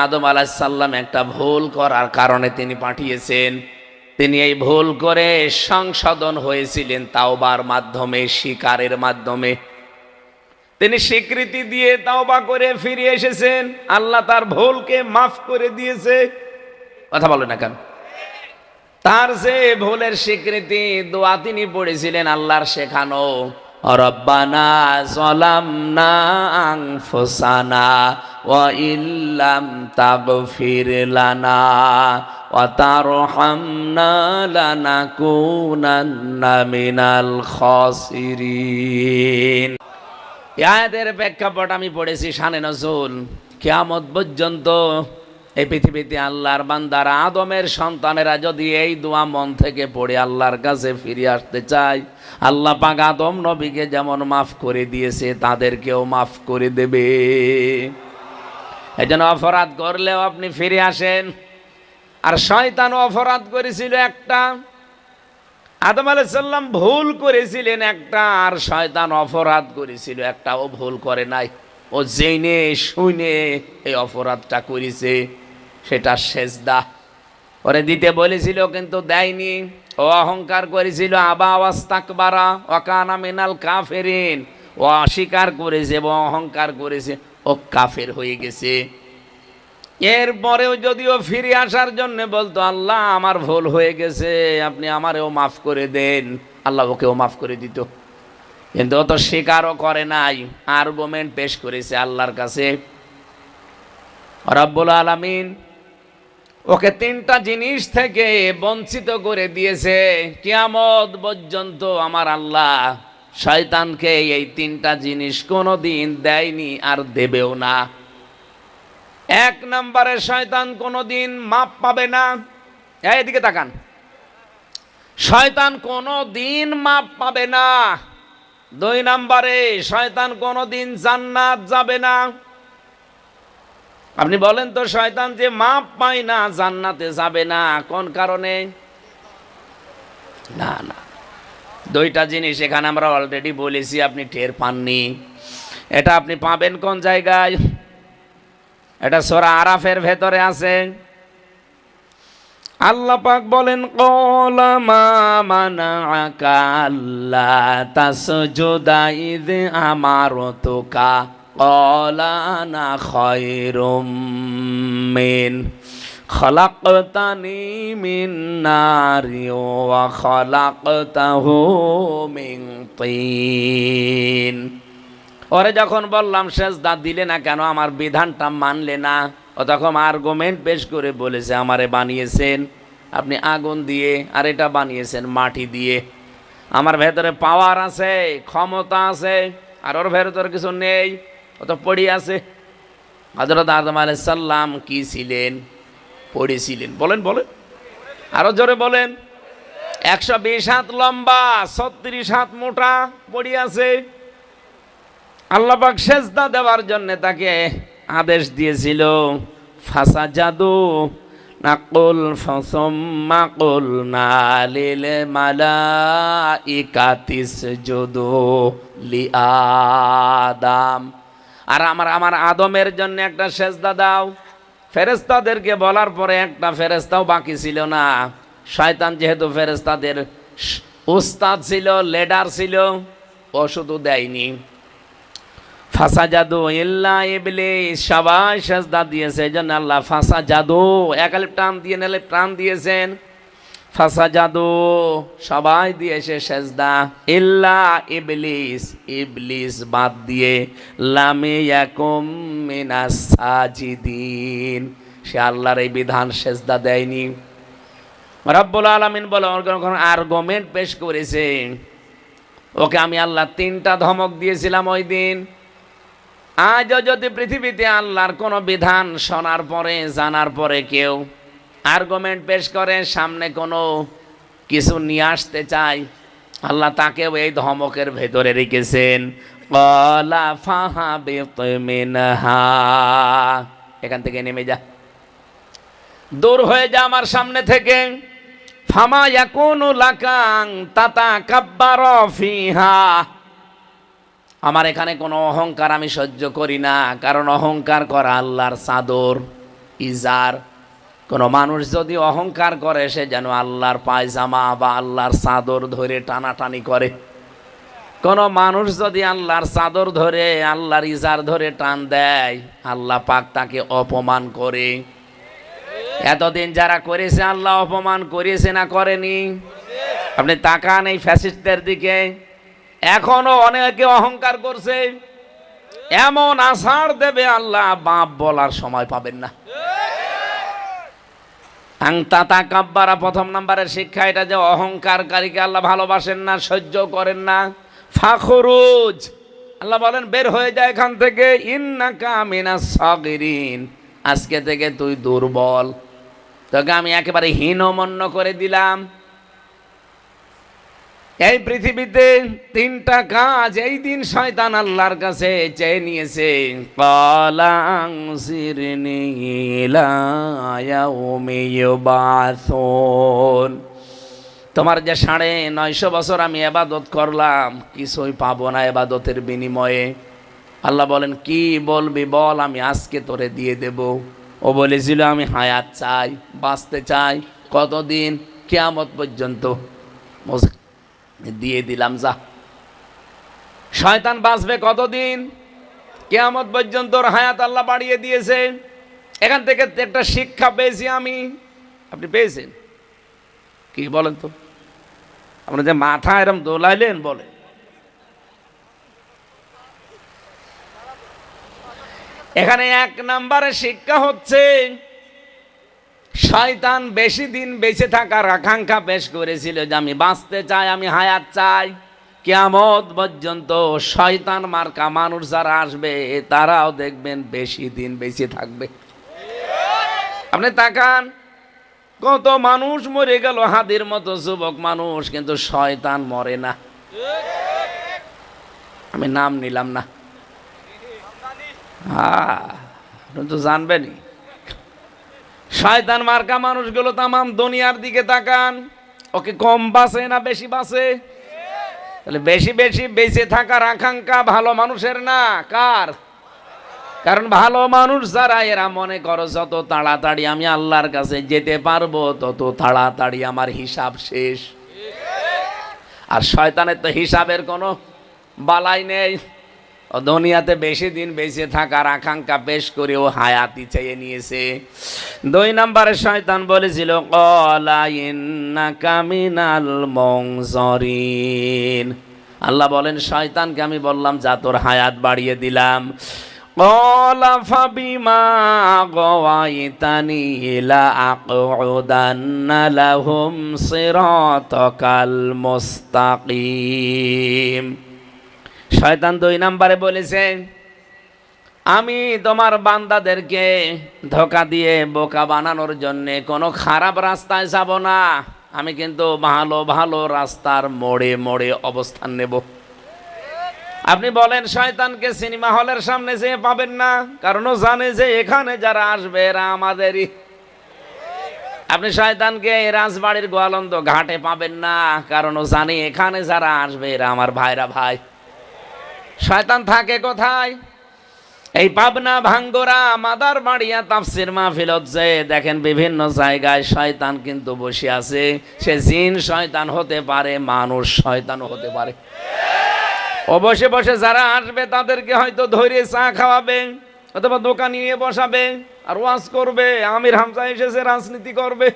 আদম আলাইহিস সালাম একটা ভুল করার কারণে তিনি পাঠিয়েছেন। তিনি এই ভুল করে সংশোধন হয়েছিলেন তাওবার মাধ্যমে, স্বীকারের মাধ্যমে। তিনি স্বীকৃতি দিয়ে তাওবা করে ফিরে এসেছেন। আল্লাহ তার ভুলকে মাফ করে দিয়েছে। কথা বলে না কেন? তার যে ভুলের স্বীকৃতি দোয়া তিনি পড়েছিলেন আল্লাহর শেখানো, রব্বানা যালামনা আনফুসানা ওয়া ইল্লাম তাগফির লানা ওয়া তারহামনা লানাকুনান্না মিনাল খাসিরিন। এই আয়াতের প্রেক্ষাপট আমি পড়েছি শানে নজুল। কিয়ামত পর্যন্ত এই পৃথিবীতে আল্লাহর বান্দারা, আদমের সন্তানেরা যদি এই দোয়া মন থেকে পড়ে আল্লাহর কাছে ফিরে আসতে চায়, আল্লাহ পাক আদম নবীকে যেমন মাফ করে দিয়েছে তাদেরকেও মাফ করে দেবে। এই জন্য অপরাধ করলেও আপনি ফিরে আসেন। আর শয়তানও অপরাধ করেছিল একটা, আদম আলাইহিস সালাম ভুল করেছিলেন একটা, আর শয়তান অপরাধ করেছিল একটা। ও ভুল করে নাই, ও জেনে শুনে এই অপরাধটা করেছে। সেটা সেজদা ওরে দিতে বলেছিল কিন্তু দেয়নি। ও অহংকার করেছিল, আবা ওয়াস্তাকবারা ওয়া কানা মিনাল কাফিরিন। ও অস্বীকার করেছে এবং অহংকার করেছে, ও কাফের হয়ে গেছে। এরপরেও যদিও ফিরে আসার জন্য বলতো, আল্লাহ আমার ভুল হয়ে গেছে, আপনি আমারেও মাফ করে দেন, আল্লাহ ওকেও মাফ করে দিত। কিন্তু ও তো স্বীকারও করে নাই, আর্গুমেন্ট পেশ করেছে আল্লাহর কাছে। রব্বুল আলামিন ওকে তিনটা জিনিস থেকে বঞ্চিত করে দিয়েছে। কিয়ামত পর্যন্ত আমার আল্লাহ শয়তানকে এই তিনটা জিনিস কোনোদিন দেয়নি, আর দেবেও না। এক নম্বরে শয়তান কোনোদিন মাপ পাবে না। এদিকে তাকান, শয়তান কোনোদিন মাপ পাবে না। দুই নম্বরে শয়তান কোনোদিন জান্নাত যাবে না। আপনি বলেন তো, শয়তান যে মাপ পায় না, জান্নাতে যাবে না, কোন কারণে? না না, দুইটা জিনিস এখানে আমরা অলরেডি বলেছি, আপনি টের পাননি। এটা আপনি পাবেন কোন জায়গায়? এটা সূরা আরাফের ভেতরে আছে। আল্লাহ পাক বলেন, ক্বালা মা মানাআকা আল্লা তাসজুদা ইয আমারতুকা ক্বালা আনা খায়রুম মিন খালাকতানি মিন নারি ওয়া খালাকতাহু মিন তিন। ওরে যখন বললাম সেজদা দিলে না কেন, আমার বিধানটা মানলে না, ও তখন আর্গুমেন্ট পেশ করে বলেছে, আমারে বানিয়েছেন আপনি আগুন দিয়ে, আর এটা বানিয়েছেন মাটি দিয়ে। আমার ভেতরে পাওয়ার আছে, ক্ষমতা আছে, আর ওর ভেতরে কিছু নেই, ও তো পড়ে আছে। হযরত আদম আলাইহিস সালাম কি ছিলেন? পড়েছিলেন। বলেন বলেন, আরো জোরে বলেন। 120 হাত লম্বা, 36 হাত মোটা, পড়ে আছে। আল্লাহ পাক সেজদা দেওয়ার জন্য তাকে আদেশ দিয়েছিল, ফাসাজাদু নাকুল ফাসাম্মা কুলনা লিল মালাইকাতি ইসজুদু লিআদম। আর আমার আদমের জন্য একটা সেজদা দাও। ফেরেশতাদেরকে বলার পরে একটা ফেরেশতাও বাকি ছিল না। শয়তান যেহেতু ফেরেশতাদের উস্তাদ ছিল, লিডার ছিল, ও শুধু দেয়নি। ফাসাজাদু ইল্লা ইবলিস, সবাই সেজদা দিয়েছে। এজন্য আল্লাহ ফাসাজাদু এক আলিফ টান দিয়ে নিলে প্রাণ দিয়েছেন। ফাসাজাদু সবাই দিয়েছে সেজদা, ইল্লা ইবলিস, ইবলিস বাদ দিয়ে, লাম ইয়াকুম মিনাস সাজিদিন, সে আল্লাহর এই বিধান সেজদা দেয়নি। রব্বুল আলামিন বলে আর্গুমেন্ট পেশ করেছে, ওকে আমি আল্লাহ 3টা ধমক দিয়েছিলাম ওই দিন। আজও যদি পৃথিবীতে আল্লাহর কোনো বিধান শোনার পরে, জানার পরে কেউ আর্গুমেন্ট পেশ করে, সামনে কোনো কিছু নিয়ে আসতে চায়, আল্লাহ তাকেও এই ধমকের ভেতরে রেখেছেন। ক্বালা ফাহাবিত মিনহা, এখান থেকে নেমে যা, দূর হয়ে যা আমার সামনে থেকে। ফামা ইয়াকুনু লাকাং তাতাকাব্বারা ফিহা, আমার এখানে কোনো অহংকার আমি সহ্য করি না, কারণ অহংকার করা আল্লাহর চাদর। ইজার। কোনো মানুষ যদি অহংকার করে সে যেন আল্লাহর পায়জামা বা আল্লাহর চাদর ধরে টানাটানি করে। কোনো মানুষ যদি আল্লাহর চাদর ধরে আল্লাহর ইজার ধরে টান দেয়, আল্লাহ পাক তাকে অপমান করে। এতদিন যারা করেছে আল্লাহ অপমান করেছে না করেনি? আপনি তাকান এই ফ্যাসিস্টদের দিকে, এখনো অনেকে অহংকার করছে। এমন আছাড় দেবে আল্লাহ, বাপ বলার সময় পাবেন না। আংতাতা কাব্বারা, প্রথম নাম্বারের শিক্ষা এটা যে অহংকারকারীকে আল্লাহ ভালোবাসেন না, সহ্য করেন না। ফাখরুজ, আল্লাহ বলেন বের হয়ে যায় এখান থেকে। ইন্নাকা মিনাস সাগিরিন, আজকে থেকে তুই দুর্বল, তোকে আমি একেবারে হীনমন্য করে দিলাম। এই পৃথিবীতে তিনটা কাজ এই দিন শয়তান আল্লাহর কাছে চেয়ে নিয়েছে। ক্বালা আনজিরনি ইলা ইয়াউমি ইউবাসুন, তোমার যে 950 বছর আমি ইবাদত করলাম, কিছুই পাবো না ইবাদতের বিনিময়ে। আল্লাহ বলেন কি বলবি বল, আমি আজকে তোরে দিয়ে দেব। ও বলেছিল আমি হায়াত চাই, বাঁচতে চাই। কতদিন? কিয়ামত পর্যন্ত। দিয়ে দিলাম, যা। শয়তান বাঁচবে কতদিন? কিয়ামত পর্যন্ত। ওর হায়াত আল্লাহ বাড়িয়ে দিয়েছে। এখান থেকে একটা শিক্ষা পেয়েছি আমি। আপনি পেয়েছেন কি বলেন তো? আপনার যে মাথা এরম দোলাইলেন, বলেন। এখানে 1 নম্বরের শিক্ষা হচ্ছে শয়তান বেশি দিন বেঁচে থাকার আকাঙ্ক্ষা পেশ করেছিল যে আমি বাঁচতে চাই, আমি হায়াত চাই। কিয়ামত পর্যন্ত শয়তান মার্কা মানুষ যারা আসবে তারাও দেখবেন বেশি দিন বেঁচে থাকবে। আপনি তাকান, কত মানুষ মরে গেল, হাদির মতো যুবক মানুষ, কিন্তু শয়তান মরে না। আমি নাম নিলাম না, আপনি তো জানবেনই। শয়তান মার্কা মানুষগুলো তামাম দুনিয়ার দিকে তাকান, ওকে কম বাঁচে না বেশি বাঁচে? তাহলে বেশি বেশি বেঁচে থাকার আকাঙ্ক্ষা ভালো মানুষের না, কার? কারণ ভালো মানুষ যারা, এরা মনে করো যত তাড়াতাড়ি আমি আল্লাহর কাছে যেতে পারবো তত তাড়াতাড়ি আমার হিসাব শেষ। আর শয়তানের তো হিসাবের কোনো বালাই নেই। ও দুনিয়াতে বেশি দিন বেঁচে থাকার আকাঙ্ক্ষা পেশ করে ও হায়াতি চেয়ে নিয়েছে। 2 নম্বরে শয়তান বলেছিল ক্বালা ইন্নাকা মিনাল মুনজারিন, আল্লাহ বলেন শয়তানকে আমি বললাম যা, তোর হায়াত বাড়িয়ে দিলাম। ক্বালা ফাবিমা গাওয়াইতানি লা আকুদান্না লাহুম সিরাতাকাল মুস্তাকিম। শয়তান 2 নম্বরে বলেছে আমি তোমার বান্দাদেরকে ধোঁকা দিয়ে বোকা বানানোর জন্য কোনো খারাপ রাস্তায় যাব না, আমি কিন্তু ভালো ভালো রাস্তার মোড়ে মোড়ে অবস্থান নেব। আপনি বলেন শয়তানকে সিনেমা হলের সামনে যেয়ে পাবেন না, কারণ ও জানে যে এখানে যারা আসবে এরা আমাদেরই। আপনি শয়তানকে রাজবাড়ির গোয়ালন্দ ঘাটে পাবেন না, কারণ ও জানে এখানে যারা আসবে এরা আমার ভাইরা ভাই। শয়তান থাকে কোথায়? এই পাবনা, ভাঙ্গরা, মাদারবাড়িয়া তাফসীর মাহফিল হচ্ছে, দেখেন বিভিন্ন জায়গায় শয়তান কিন্তু বসে আছে। সে জিন শয়তান হতে পারে, মানুষ শয়তানও হতে পারে। ও বসে বসে যারা আসবে তাদেরকে হয়তো ধরে চা খাওয়াবে অথবা দোকান নিয়ে বসাবে আর ওয়াজ করবে, আমির হামজা এসেছে রাজনীতি করবে,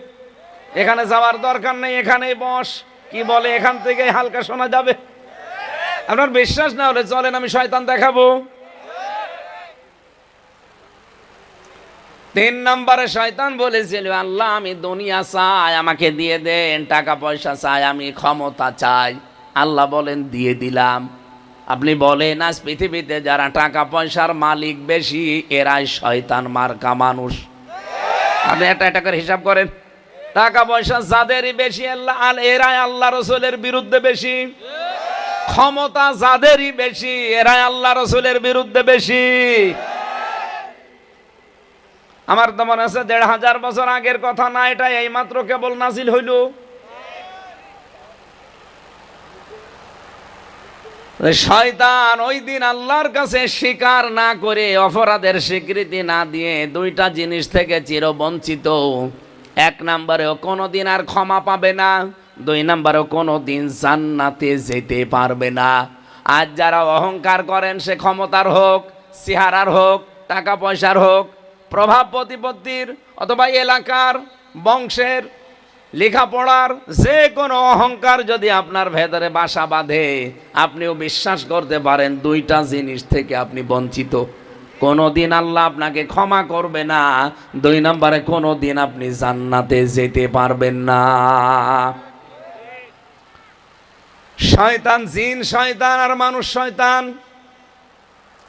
এখানে যাওয়ার দরকার নেই, এখানেই বস, কি বলে এখান থেকে হালকা শোনা যাবে। আপনার বিশ্বাস না হলে চলেন আমি শয়তান দেখাবো। 3 নম্বরে শয়তান বলেছিল আল্লাহ আমি দুনিয়া চাই, আমাকে দিয়ে দেন, টাকা পয়সা চাই, আমি ক্ষমতা চাই। আল্লাহ বলেন দিয়ে দিলাম। আপনি বলেন আজ পৃথিবীতে যারা টাকা পয়সার মালিক বেশি এরাই শয়তান মার্কা মানুষ। আপনি একটা করে হিসাব করেন, টাকা পয়সা যাদেরই বেশি এরাই আল্লাহ রসুলের বিরুদ্ধে বেশি, ক্ষমতা যাদেরই বেশি এরাই আল্লাহ রসুলের বিরুদ্ধে বেশি। আমার তো মনে আছে 1500 বছর আগের কথা না, এটা এইমাত্র কেবল নাজিল হইল। শয়তান ওই দিন আল্লাহর কাছে স্বীকার না করে, অপরাধের স্বীকৃতি না দিয়ে দুইটা জিনিস থেকে চিরবঞ্চিত। এক নম্বরেও কোনোদিন আর ক্ষমা পাবে না, দুই নম্বরেও কোনোদিন জান্নাতে যেতে পারবে না। আজ যারা অহংকার করেন, সে ক্ষমতার হোক, চেহারার হোক, টাকা পয়সার হোক, প্রভাব প্রতিপত্তির, অথবা এলাকার, বংশের, লেখাপড়ার, যে কোনো অহংকার যদি আপনার ভেতরে বাসা বাঁধে, আপনিও বিশ্বাস করতে পারেন দুইটা জিনিস থেকে আপনি বঞ্চিত। কোনোদিন আল্লাহ আপনাকে ক্ষমা করবে না, দুই নম্বরে কোনোদিন আপনি জান্নাতে যেতে পারবেন না। শয়তান, জিন শয়তান আর মানুষ শয়তান।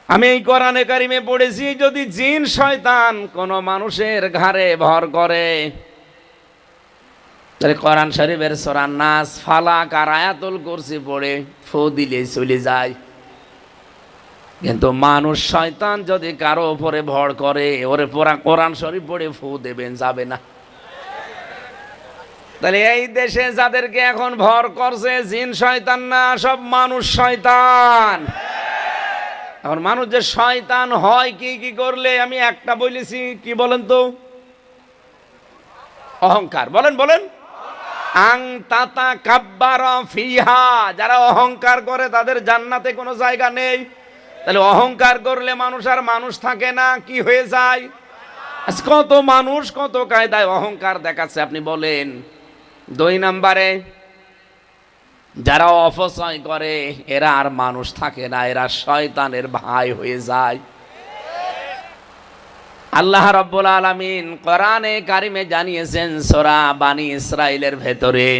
আমি এই কোরআনে কারিমে পড়েছি, যদি জিন শয়তান কোনো মানুষের ঘাড়ে ভর করে, তাহলে কোরআন শরীফের সূরা নাস, ফালাক আর আয়াতুল কুরসি পড়ে ফু দিলে চলে যায়। কিন্তু মানুষ শয়তান যদি কারো উপরে ভর করে, ওরে পুরা কোরআন শরীফ পড়ে ফু দেবেন, যাবে না। তাহলে এই দেশে যাদেরকে এখন ভর করছে, জিন শয়তান না, সব মানুষ শয়তান। এখন মানুষ যে শয়তান হয় কি কি করলে, আমি একটা বলেছি, কি বলেন তো? অহংকার। বলেন বলেন। আং তাতা কাব্বারা ফিহা, যারা অহংকার করে তাদের জান্নাতে কোনো জায়গা নেই। তাহলে অহংকার করলে মানুষ আর মানুষ থাকে না, কি হয়ে যায়? কত মানুষ কত কায়দায় অহংকার দেখাচ্ছে, আপনি বলেন। দুই নম্বরে যারা অপচয় করে, এরা আর মানুষ থাকে না, এরা শয়তানের ভাই হয়ে যায়। আল্লাহ রাব্বুল আলামিন কোরআনে কারিমে জানিয়েছেন সূরা বানি ইসরাইলের ভেতরে,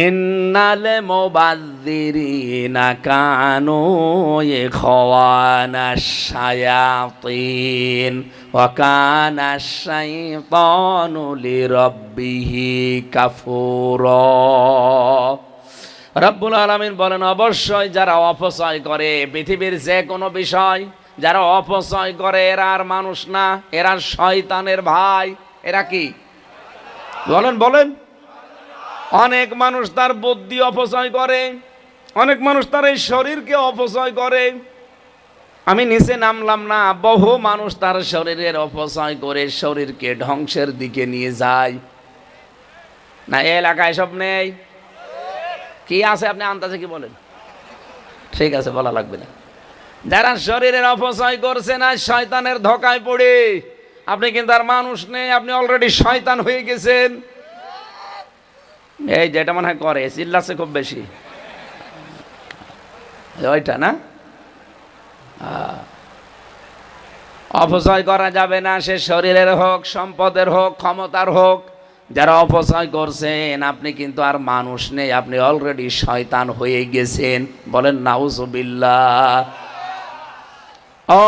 ইন্নাল মুবাযযিরিনা কানু ইখওয়ানাশ শায়াতিন ওয়া কানাশ শাইতানু লিরাব্বিহি কাফুরা। রব্বুল আলামিন বলেন, অবশ্যই যারা অপচয় করে পৃথিবীর যে কোনো বিষয়, যারা অপচয় করে, এরা আর মানুষ না, এরা শয়তানের ভাই। এরা কি? বলেন বলেন। অনেক মানুষ তার বুদ্ধি অপচয় করে, অনেক মানুষ তার এই শরীরকে অপচয় করে। আমি নিচে নামলাম না, বহু মানুষ তার শরীরের অপচয় করে শরীরকে ধ্বংসের দিকে নিয়ে যায়। না এই এলাকায় সব নেই? কি আছে আপনি আন্দাজে কি বলেন? ঠিক আছে, বলা লাগবে না। যারা শরীরের অপচয় করছে না, শয়তানের ধোঁকায় পড়ে, আপনি কিন্তু আর মানুষ নেই, আপনি অলরেডি শয়তান হয়ে গেছেন। এই যেটা মনে হয় করে, চিল্লাচ্ছে খুব বেশি, ওইটা না? অপচয় করা যাবে না, সে শরীরের হোক, সম্পদের হোক, ক্ষমতার হোক। যারা অপচয় করছেন, আপনি কিন্তু আর মানুষ নেই, আপনি অলরেডি শয়তান হয়ে গেছেন। বলেন নাউজুবিল্লাহ। ও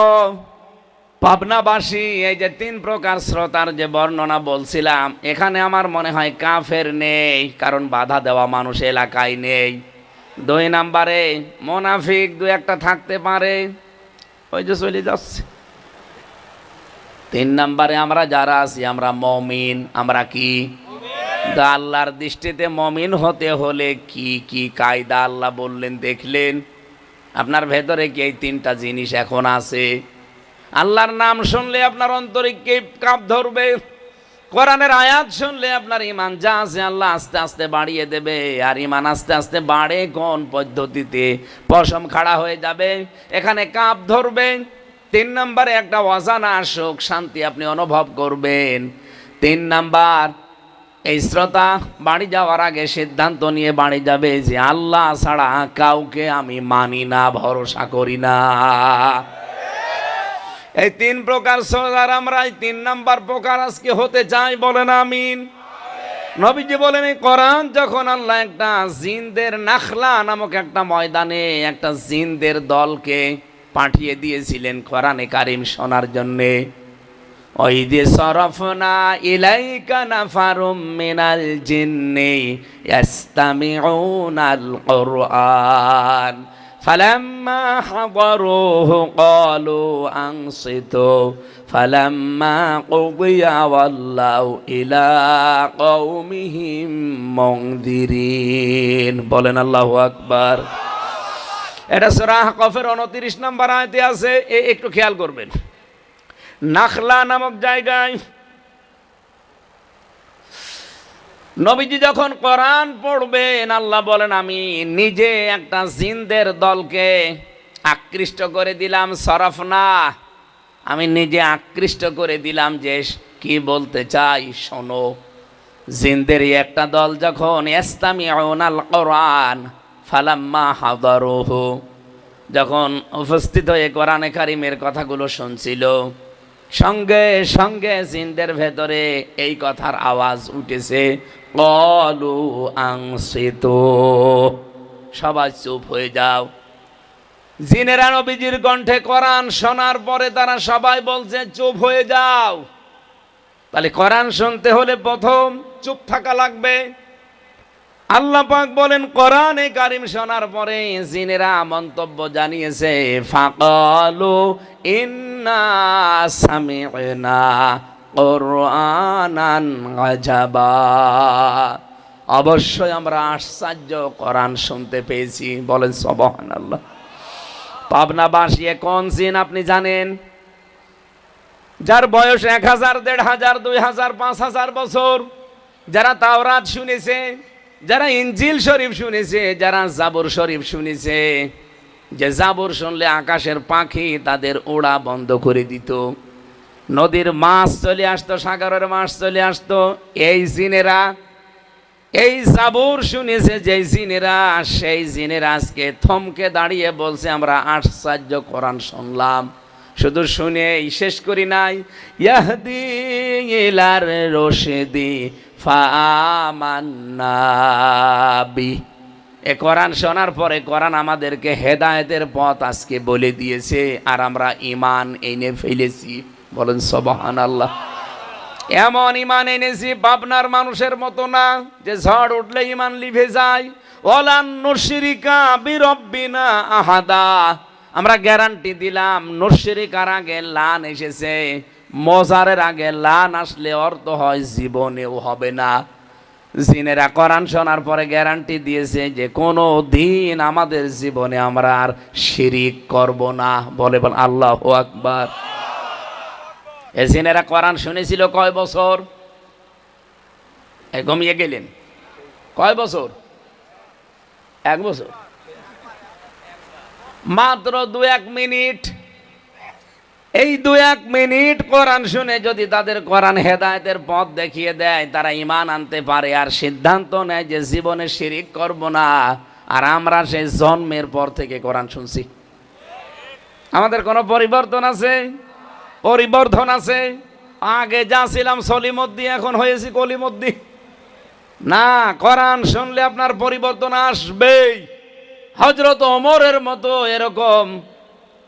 পাবনাবাসী, এই যে তিন প্রকার শ্রোতার যে বর্ণনা বলছিলাম, এখানে আমার মনে হয় কাফের নেই, কারণ বাধা দেওয়া মানুষ এলাকায় নেই। দুই নাম্বারে মুনাফিক দু একটা থাকতে পারে, ওই যে চলে যাচ্ছে। তিন নাম্বারে আমরা যারা আছি, আমরা মুমিন। আমরা কি? আল্লাহর দৃষ্টিতে মুমিন হতে হলে কি কি কায়দা আল্লাহ বললেন দেখলেন? আপনার ভেতরে কি এই তিনটা জিনিস এখন আছে? আল্লাহর নাম শুনলে আপনার অন্তরে কে কাঁপ ধরবে। কোরআনের আয়াত শুনলে আপনার ঈমান যা আছে আল্লাহ আস্তে আস্তে বাড়িয়ে দেবে। আর ঈমান আস্তে আস্তে বাড়ে কোন পদ্ধতিতে? পশম খাড়া হয়ে যাবে, এখানে কাঁপ ধরবে। তিন নম্বরে একটা অজানা সুখ শান্তি আপনি অনুভব করবেন। তিন নাম্বার, এই শ্রোতা বাড়ি যাওয়ার আগে সিদ্ধান্ত নিয়ে বাড়ি যাবে যে আল্লাহ ছাড়া কাউকে আমি মানি না, ভরসা করি না। এই তিন প্রকার শ্রোতার আমরা এই তিন নাম্বার প্রকার আজকে হতে চাই। বলেন আমিন। নবীজি বলেন, এই কোরআন যখন আল্লাহ একটা জিনদের নাখলা নামক একটা ময়দানে একটা জিনদের দলকে পাঠিয়ে দিয়েছিলেন কোরআনে কারিম শোনার জন্যে। ওয়াইদি সরফনা ইলাইকা নাফারুম মিনাল জিন্নি ইয়াস্তামিউনাল কুরআন ফালাম্মা হাদারুহু ক্বালু আনসিতু ফালাম্মা কুদিয়া ওয়াল্লাউ ইলা কওমিহিম মুনযিরিন। বলেন আল্লাহু আকবার। এটা সূরা আহকাফের 29 নম্বর আয়াতে আছে, একটু খেয়াল করবেন। নাখলা নামক জায়গায় নবীজি যখন কোরআন পড়বেন, আল্লাহ বলেন আমি নিজে একটা জিনদের দলকে আকৃষ্ট করে দিলাম। সরফনা, আমি নিজে আকৃষ্ট করে দিলাম যে কি বলতে চাই শোনো। জিনদেরই একটা দল যখন ইস্তামিউনাল কোরআন ফালাম্মা হাদারুহু, যখন উপস্থিত হয়ে কোরআনে কারিমের কথাগুলো শুনছিল, সঙ্গে সঙ্গে জিনদের ভেতরে এই কথার আওয়াজ উঠেছে, ক্বালু আনসিতু, সবাই চুপ হয়ে যাও। জিনেরা নবীজির কণ্ঠে কোরআন শোনার পরে তারা সবাই বলছে চুপ হয়ে যাও। তাহলে কোরআন শুনতে হলে প্রথম চুপ থাকা লাগবে। আল্লাহ পাক বলেন কোরআনে কারিম শোনার পরে জিনেরা মন্তব্য জানিয়েছে, ফাকালু ইন্না সামি'না কুরআনান আজাবা, অবশ্যই আমরা আশ্চর্য কোরআন শুনতে পেয়েছি। বলেন সুবহানাল্লাহ। পাবনাবাসী কোন জিন আপনি জানেন? যার বয়স 1000, 1500, 2000, 5000 বছর, যারা তাওরাত শুনেছে, যারা ইনজিল শরীফ শুনেছে, যারা জাবুর শরীফ শুনেছে, যে জাবুর শুনলে আকাশের পাখি তাদের ওড়া বন্ধ করে দিত, নদীর মাছ চলে আসতো, সাগরের মাছ চলে আসতো, এই জিনেরা এই জাবুর শুনেছে যে জিনেরা, সেই জিনেরা আজকে থমকে দাঁড়িয়ে বলছে আমরা আশ্চর্য কোরআন শুনলাম। শুধু শুনে শেষ করি নাই, ইয়াহদি ইলার রশদি ফাআমান্না বি, এ কোরআন শোনার পরে কোরআন আমাদেরকে হেদায়েতের পথ আজকে বলে দিয়েছে, আর আমরা ঈমান এনে ফেলেছি। বলেন সুবহানাল্লাহ। এমন ঈমান এনেছি পাবনার মানুষের মতো না যে ঝড় উঠলে ঈমান লিভে যায়। ওয়ালান নুশরিকা বিরব্বিনা আহাদা, আমরা গ্যারান্টি দিলাম নুশরিকার আগে লান এসেছে, মজারের আগে লান আসলে অর্থ হয় জীবনেও হবে না। জিনেরা কোরআন শোনার পরে গ্যারান্টি দিয়েছে যে কোনো দিন আমাদের জীবনে আমরা আর শিরিক করব না। বলে আল্লাহু আকবার। এই জিনেরা কোরআন শুনেছিল কয় বছর? ঘুমিয়ে গেলেন। কয় বছর? 1 বছর। মাত্র 2-1 মিনিট। এই 2-1 মিনিট কোরআন শুনে যদি তাদের কোরআন হেদায়েতের পথ দেখিয়ে দেয়, তারা ঈমান আনতে পারে আর সিদ্ধান্ত নেয় যে জীবনে শিরিক করব না। আর আমরা সেই জন্মের পর থেকে কোরআন শুনছি। আমাদের কোনো পরিবর্তন আছে? পরিবর্তন আছে। আগে যা ছিলাম সলিমদ্দি, এখন হয়েছি কলিমদ্দি না। কোরআন শুনলে আপনার পরিবর্তন আসবেই। হযরত ওমরের মতো এরকম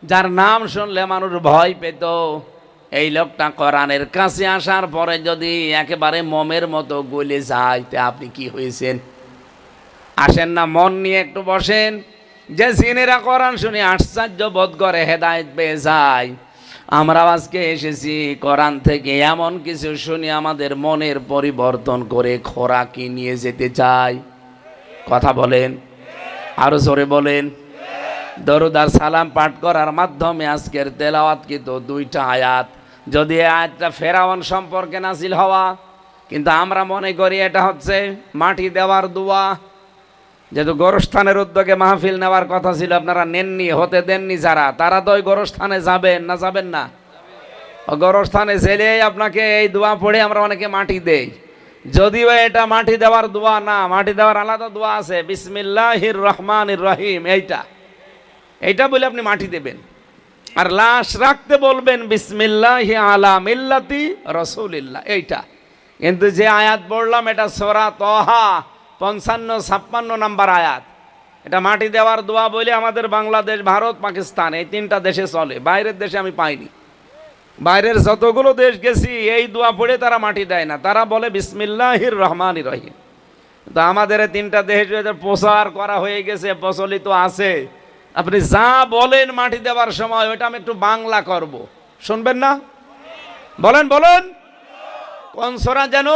যার নাম শুনলে মানুষ ভয় পেত, এই লোকটা কোরআনের কাছে আসার পরে যদি একেবারে মোমের মতো গলে যায়, তে আপনি কি হয়েছেন? আসেন না, মন নিয়ে একটু বসেন। যে জিনেরা কোরআন শুনে আশ্চর্য বোধ করে, হেদায়েত পেয়ে যায়, আমরা আজকে এসেছি কোরআন থেকে এমন কিছু শুনি আমাদের মনের পরিবর্তন করে খোরাকি নিয়ে যেতে চাই। কথা বলেন, আরো জোরে বলেন। দরুদ আর সালাম পাঠ করার মাধ্যমে আজকের তেলাওয়াত কিন্তু 2টা আয়াত। যদি আয়াতটা ফেরাউন সম্পর্কে নাজিল হওয়া, কিন্তু আমরা মনে করি এটা হচ্ছে মাটি দেওয়ার দোয়া। যেহেতু গোরস্থানের উদ্যোগে মাহফিল নেওয়ার কথা ছিল, আপনারা নেননি, হতে দেননি যারা, তারা তো ওই গোরস্থানে যাবেন না? যাবেন না? গোরস্থানে জেলে আপনাকে এই দোয়া পড়ে আমরা অনেকে মাটি দেই, যদিও এটা মাটি দেওয়ার দোয়া না। মাটি দেওয়ার আলাদা দোয়া আছে, বিসমিল্লাহির রহমানির রহিম, এইটা বলে আপনি মাটি দেবেন। আর লাশ রাখতে বলবেন বিসমিল্লাহি আলা মিল্লাতি রাসূলিল্লাহ, এইটা। কিন্তু যে আয়াত পড়লাম এটা সূরা তাহা 55-56 নাম্বার আয়াত। এটা মাটি দেওয়ার দোয়া বলে আমাদের বাংলাদেশ, ভারত, পাকিস্তান এই 3টা দেশে চলে। বাইরের দেশে আমি পাইনি। বাইরের যতগুলো দেশ গেছি এই দোয়া পড়ে তারা মাটি দেয় না, তারা বলে বিসমিল্লাহির রহমানির রহিম। তো আমাদের 3টা দেশে প্রচার করা হয়ে গেছে, প্রচলিত আছে, আপনি যা বলেন মাটি দেওয়ার সময় ওইটা আমি একটু বাংলা করব, শুনবেন না? বলেন বলেন, কোন সূরা যেন?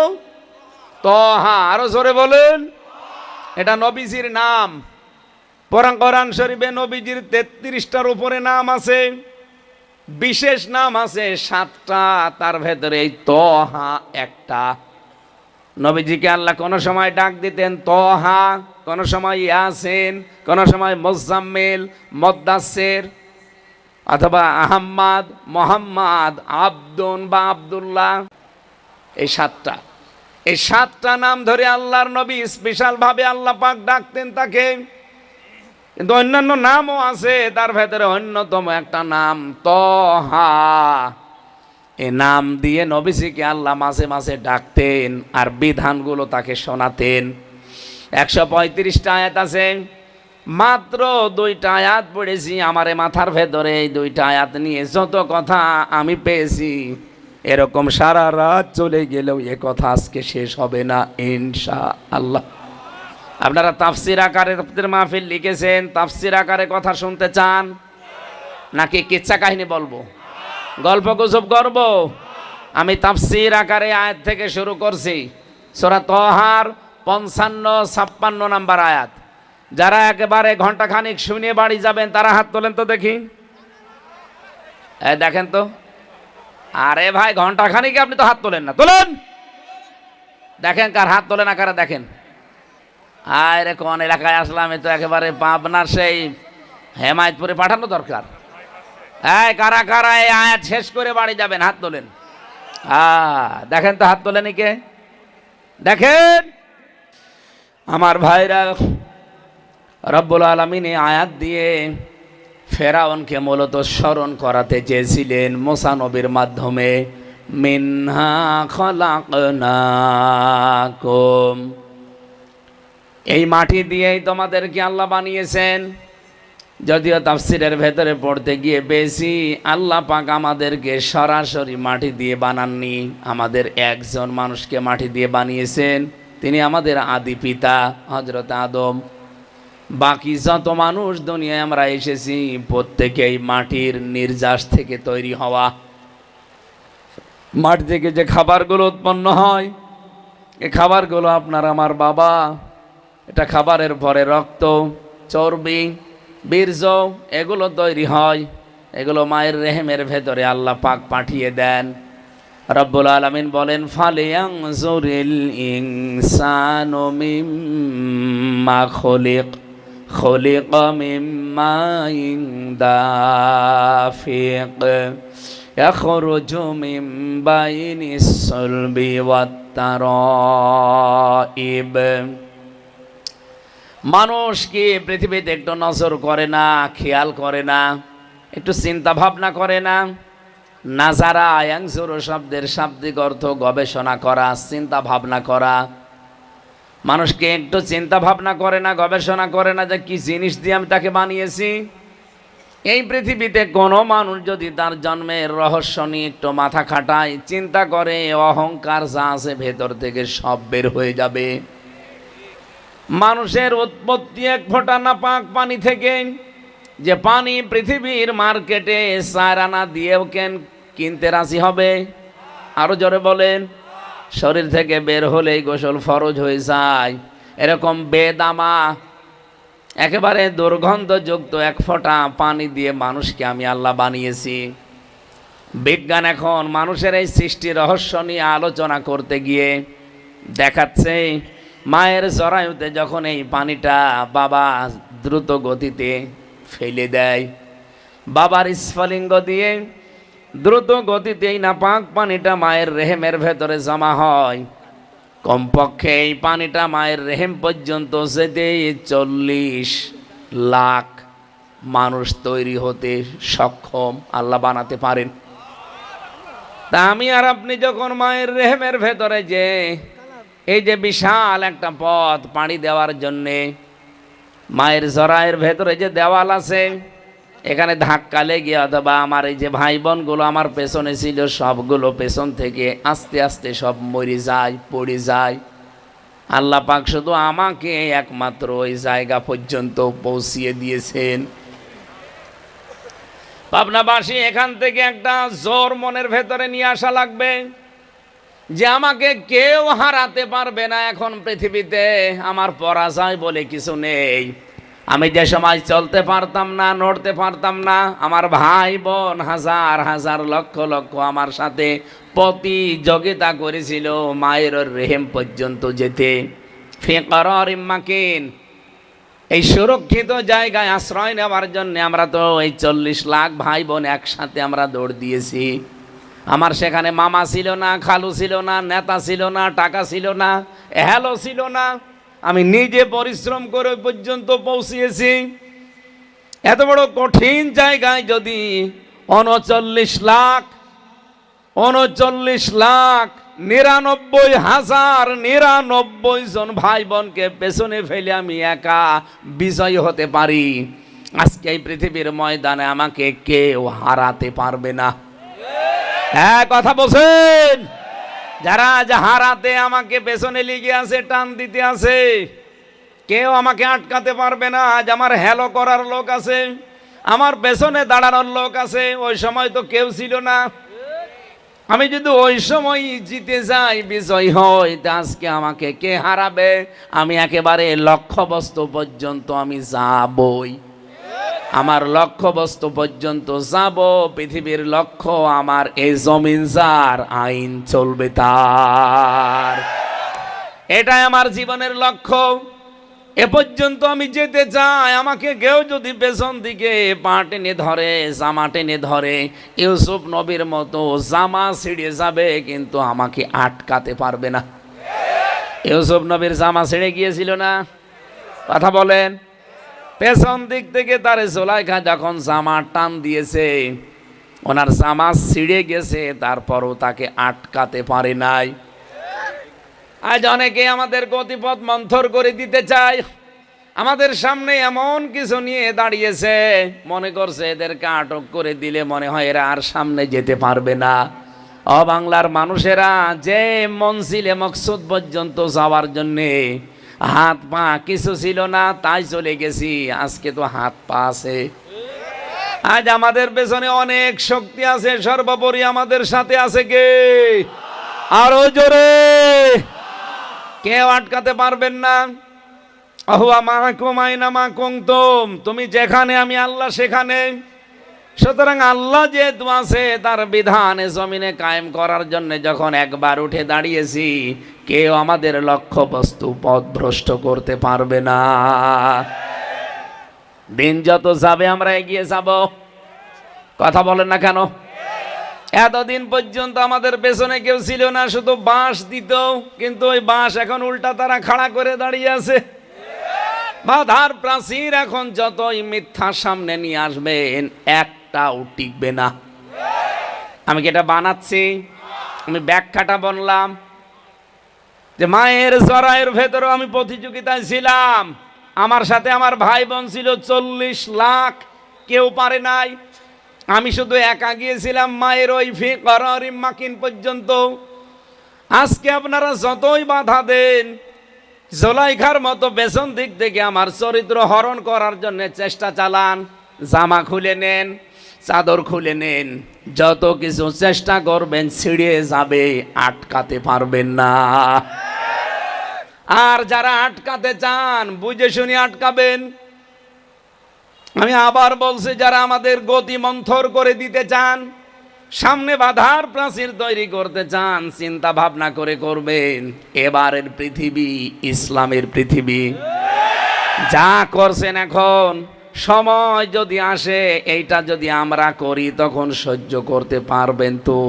তহা। আরো জোরে বলেন। এটা নবীজির নাম। কোরআন শরীফে নবীজির 33টার উপরে নাম আছে, বিশেষ নাম আছে 7টা, তার ভেতরে এই তহা একটা। নবীজিকে আল্লাহ কোন সময় ডাক দিতেন তহা, কোন সময় ইয়াসিন, কোন সময় মুজাম্মিল, মুদ্দাসসির, অথবা আহম্মদ, মোহাম্মদ, আব্দুন বা আব্দুল্লাহ। এই 7টা, এই 7টা নাম ধরে আল্লাহর নবী স্পেশাল ভাবে আল্লাহ পাক ডাকতেন তাকে। কিন্তু অন্যান্য নামও আছে, তার ভেতরে অন্যতম একটা নাম তহা। এই নাম দিয়ে নবীজিকে আল্লাহ মাঝে মাঝে ডাকতেন আর বিধানগুলো তাকে শোনাতেন। 135টা আয়াত আছে, মাত্র 2টা আয়াত পড়েছি আমার মাথার ভেতরে। এই 2টা আয়াত নিয়ে যত কথা আমি পেয়েছি, এরকম সারা রাত চলে গেলেও এ কথা আজকে শেষ হবে না ইনশাআল্লাহ। আপনারা তাফসির আকারে মাহফিল লিখেছেন, তাফসির আকারে কথা শুনতে চান নাকি কিচ্ছা কাহিনী বলবো, গল্প গুজব করব? আমি তাফসির আকারে আয়াত থেকে শুরু করছি। সূরা তহার 55-56 নাম্বার আয়াত। যারা একেবারে ঘন্টাখানিক শুনে বাড়ি যাবেন তারা হাত তোলেন তো দেখি। দেখেন তো, আরে ভাই ঘন্টাখানিকে আপনি তো হাত তোলেন না, তোলেন। দেখেন কার হাত তোলে না কারা, দেখেন। আরে কোন এলাকায় আসলাম, এ তো একেবারে পাবনার সেই হেমায়তপুরে পাঠানো দরকার। কারা কারা এই আয়াত শেষ করে বাড়ি যাবেন হাত তোলেন। দেখেন তো হাত তোলেন কে, দেখেন। আমার ভাইরা, রব্বুল আলামিন এই আয়াত দিয়ে ফেরাউনকে মূলত স্মরণ করাতে চেয়েছিলেন মুসা নবীর মাধ্যমে। মিনহা খলাকনাকুম, এই মাটি দিয়েই তোমাদেরকে আল্লাহ বানিয়েছেন। যদিও তাফসিরের ভেতরে পড়তে গিয়ে বেশি আল্লাহ পাক আমাদেরকে সরাসরি মাটি দিয়ে বানাননি, আমাদের একজন মানুষকে মাটি দিয়ে বানিয়েছেন, তিনি আমাদের আদি পিতা হযরত আদম। বাকি যত মানুষ দুনিয়ায় আমরা এসেছি প্রত্যেকেই মাটির নির্যাস থেকে তৈরি হওয়া। মাটি থেকে যে খাবারগুলো উৎপন্ন হয়, এই খাবারগুলো আপনার আমার বাবা, এটা খাবারের পরে রক্ত, চর্বি, বীর্য এগুলো তৈরি হয়। এগুলো মায়ের রেহেমের ভেতরে আল্লাহ পাক পাঠিয়ে দেন। রব্বুল আলামিন বলেন, ফালিয়ানজুরিল ইনসানু মিম্মা খুলিকা মিন মাইন দাফিক ইয়াখরুজু মিন বাইনিস সুলবি ওয়াত তারাইব। মানুষ কি পৃথিবীতে একটু নজর করে না, খেয়াল করে না, একটু চিন্তা ভাবনা করে না? নাজারা ইয়ানজুরু শব্দের শাব্দিক অর্থ গবেষণা করা, চিন্তা ভাবনা করা। মানুষকে একটু চিন্তা ভাবনা করে না, গবেষণা করে না যে কি জিনিস দিয়ে আমি তাকে বানিয়েছি। এই পৃথিবীতে কোনো মানুষ যদি তার জন্মের রহস্য নিয়ে একটু মাথা খাটায়, চিন্তা করে, অহংকার যা আছে ভেতর থেকে সব বের হয়ে যাবে। মানুষের উৎপত্তি এক ফোঁটা নাপাক পানি থেকে, যে পানি পৃথিবীর মার্কেটে 4 আনা দিয়েও কিনতে রাজি হবে। আরো জোরে বলেন। শরীর থেকে বের হলেই গোসল ফরজ হয়ে যায়। এরকম বেদামা একেবারে দুর্গন্ধযুক্ত এক ফোঁটা পানি দিয়ে মানুষকে আমি আল্লাহ বানিয়েছি। বিজ্ঞান এখন মানুষের এই সৃষ্টি রহস্য নিয়ে আলোচনা করতে গিয়ে দেখাচ্ছে, মায়ের জরায়ুতে যখন এই পানিটা বাবা দ্রুত গতিতে ফেলে দেয়, বাবার স্ফলিঙ্গ দিয়ে দ্রুত গতিতে এই নাপাক পানিটা মায়ের রেহেমের ভেতরে জমা হয়। কমপক্ষে এই পানিটা মায়ের রেহেম পর্যন্ত যেতে 40 লাখ মানুষ তৈরি হতে সক্ষম আল্লাহ বানাতে পারেন। তা আমি আর আপনি যখন মায়ের রেহেমের ভেতরে যে এই যে বিশাল একটা পথ পাড়ি দেওয়ার জন্যে মায়ের জরায়ের ভেতরে যে দেওয়াল আছে, এখানে ধাক্কা লেগে অথবা আমার এই যে ভাই বোনগুলো আমার পেছনে ছিল, সবগুলো পেছন থেকে আস্তে আস্তে সব মরে যায়, পড়ে যায়। আল্লাহ পাক শুধু আমাকে একমাত্র ওই জায়গা পর্যন্ত পৌঁছিয়ে দিয়েছেন। পাবনাবাসী এখান থেকে একটা জোর মনের ভেতরে নিয়ে আসা লাগবে যে আমাকে কেউ হারাতে পারবে না। এখন পৃথিবীতে আমার পরাজয় বলে কিছু নেই। আমি যে সময় চলতে পারতাম না, নড়তে পারতাম না, আমার ভাই বোন হাজার হাজার লক্ষ লক্ষ আমার সাথে প্রতিযোগিতা করেছিল মায়ের রেহেম পর্যন্ত যেতে। ফিকরারিম মাকিন, এই সুরক্ষিত জায়গায় আশ্রয় নেওয়ার জন্য আমরা তো এই 40 লাখ ভাই বোন একসাথে আমরা দৌড় দিয়েছি। আমার সেখানে মামা ছিল না, খালু ছিল না, নেতা ছিল না, টাকা ছিল না, হ্যালো ছিল না। আমি নিজে পরিশ্রম করে ওই পর্যন্ত পৌঁছিয়েছি। এত বড় কঠিন জায়গায় যদি 39,99,099 জন ভাই বোনকে পেছনে ফেলে আমি একা বিজয়ী হতে পারি, আজকে এই পৃথিবীর ময়দানে আমাকে কেউ হারাতে পারবে না। হ্যাঁ, কথা বলছেন? যারা হারাতে আমাকে পেছনে লেগে আছে, টান দিতে আছে, কেউ আমাকে আটকাতে পারবে না। আজ আমার হ্যালো করার লোক আছে, আমার পেছনে দাঁড়ানোর লোক আছে। ওই সময় তো কেউ ছিল না। আমি যদি ওই সময় জিতে যাই, বিজয় হই, তা আজকে আমাকে কে হারাবে? আমি একেবারে লক্ষ্যবস্তু পর্যন্ত আমি যাবই। আমার লক্ষ্যবস্তু পর্যন্ত যাব। পৃথিবীর লক্ষ্য আমার এই জমিন যার, আইন চলবে তার। এটাই আমার জীবনের লক্ষ্য। এ পর্যন্ত আমি যেতে চাই। আমাকে কেউ যদি পেছন দিকে পা টেনে ধরে, জামা টেনে ধরে, ইউসুফ নবীর মতো জামা ছিঁড়ে যাবে, কিন্তু আমাকে আটকাতে পারবে না। ইউসুফ নবীর জামা ছিঁড়ে গিয়েছিল না? কথা বলেন। পেছন দিক থেকে তারে জুলাইখা যখন জামা টান দিয়েছে, ওনার জামা ছিঁড়ে গেছে, তারপরও তাকে আটকাতে পারে নাই। আজ অনেকে আমাদের গতিপথ মন্থর করে দিতে চায়। আমাদের সামনে এমন কিছু নিয়ে দাঁড়িয়েছে, মনে করছে এদেরকে আটক করে দিলে মনে হয় এরা আর সামনে যেতে পারবে না। ও বাংলার মানুষেরা, যে মনজিলে মকসুদ পর্যন্ত যাওয়ার জন্যে হাত পা কিছু ছিল না, তাই চলে গেছি। আজকে তো হাত পা আছে। আজ আমাদের পেছনে অনেক শক্তি আছে। সর্বোপরি আমাদের সাথে আছে কে? আরো জোরে। কেউ আটকাতে পারবেন না। আহুয়া মাকুম আইনা মা কুনতুম, তুমি যেখানে আমি আল্লাহ সেখানে। সুতরাং আল্লাহ যেহেতু আছে, তার বিধানে জমিনে কায়েম করার জন্য যখন একবার উঠে দাঁড়িয়েছি, কেউ আমাদের লক্ষ্যবস্তু পথভ্রষ্ট করতে পারবে না। দিন যত যাবে আমরা এগিয়ে যাব। কথা বলেন না কেন? এতদিন পর্যন্ত আমাদের পেছনে কেউ ছিল না, শুধু বাঁশ দিত, কিন্তু ওই বাঁশ এখন উল্টা তারা খাড়া করে দাঁড়িয়ে আছে। বাধার প্রাচীর এখন যতই মিথ্যা সামনে নিয়ে আসবেন, একটাও টিকবে না। আমি কি এটা বানাচ্ছি? আমি ব্যাখ্যাটা বললাম যে মায়ের জরায়ের ভেতরে আমি প্রতিযোগিতায় ছিলাম। আমার সাথে আমার ভাই বোন ছিল 40 লাখ, কেউ পারে নাই। আমি শুধু একা গিয়েছিলাম মায়ের ওই ফিকরারিম মাকিন পর্যন্ত। আজকে আপনারা যতই বাধা দেন, জুলাইখার মতো পেছন দিক থেকে আমার চরিত্র হরণ করার জন্য চেষ্টা চালান, জামা খুলে নেন, চাদর খুলে নেন, যত কিছু চেষ্টা করবেন ছিঁড়ে যাবে, আটকাতে পারবেন না। আর যারা আটকাতে চান, বুঝে শুনে আটকাবেন। আমি আবার বলছি, যারা আমাদের গতি মন্থর করে দিতে চান, সামনে বাধার প্রাচীর তৈরি করতে চান, চিন্তা ভাবনা করে করবেন। এবারের পৃথিবী ইসলামের পৃথিবী। যা করছেন এখন, সময় যদি আসে এইটা যদি আমরা করি, তখন সহ্য করতে পারবেন তো?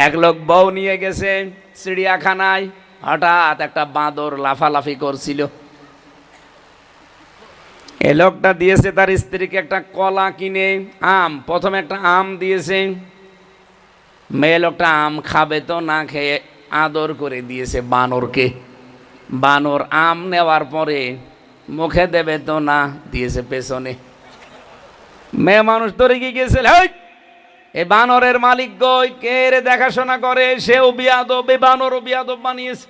এক লোক বউ নিয়ে গেছে চিড়িয়াখানায়, হঠাৎ একটা বাঁদর লাফালাফি করছিল। এ লোকটা দিয়েছে তার স্ত্রীকে একটা কলা কিনে, আম, প্রথমে একটা আম দিয়েছে। মেয়ে লোকটা আম খাবে তো, না খেয়ে আদর করে দিয়েছে বানরকে। বানর আম নেওয়ার পরে মুখে দেবে তো না, দিয়েছে পেছনে। মেয়ে মানুষ ধরে গিয়েছে, এই বানরের মালিক গই, কে রে দেখাশোনা করে? সেও বিয়াদব, এই বানরও বিয়াদব বানিয়েছে।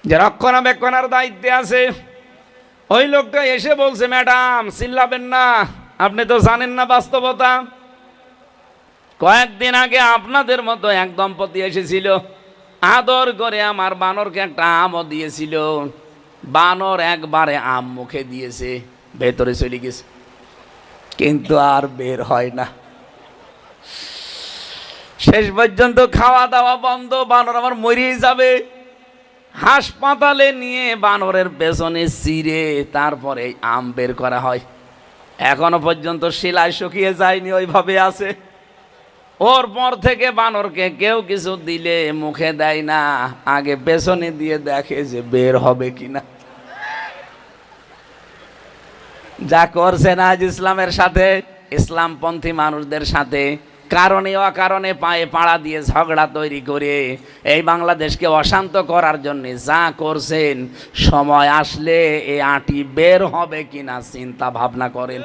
যে রক্ষণাবেক্ষণার দায়িত্বে আছে, ওই লোকটা এসে বলছে, ম্যাডাম চিল্লাবেন না, আপনি তো জানেন না বাস্তবতা। কয়েকদিন আগে আপনাদের মতো এক দম্পতি এসেছিল, আদর করে আমার বানরকে একটা আমও দিয়েছিল। বানর একবারে আম মুখে দিয়েছে, ভেতরে চলে গেছে, কিন্তু আর বের হয় না। শেষ পর্যন্ত খাওয়া দাওয়া বন্ধ, বানর আমার মরেই যাবে। হাসপাতালে নিয়ে বানরের পেছনে চিরে তারপরে আম বের করা হয়। এখনো পর্যন্ত শিলায় শুকিয়ে যায়নি, ওইভাবে আছে। ওর পর থেকে বানরকে কেউ কিছু দিলে মুখে দেয় না, আগে পেছনে দিয়ে দেখে যে বের হবে কিনা। যা করছেন আজ ইসলামের সাথে, ইসলামপন্থী মানুষদের সাথে কারণে অকারণে পায়ে পাড়া দিয়ে ঝগড়া তৈরি করে এই বাংলাদেশকে অশান্ত করার জন্য যা করছেন, সময় আসলে এই আঁটি বের হবে কিনা চিন্তা ভাবনা করেন।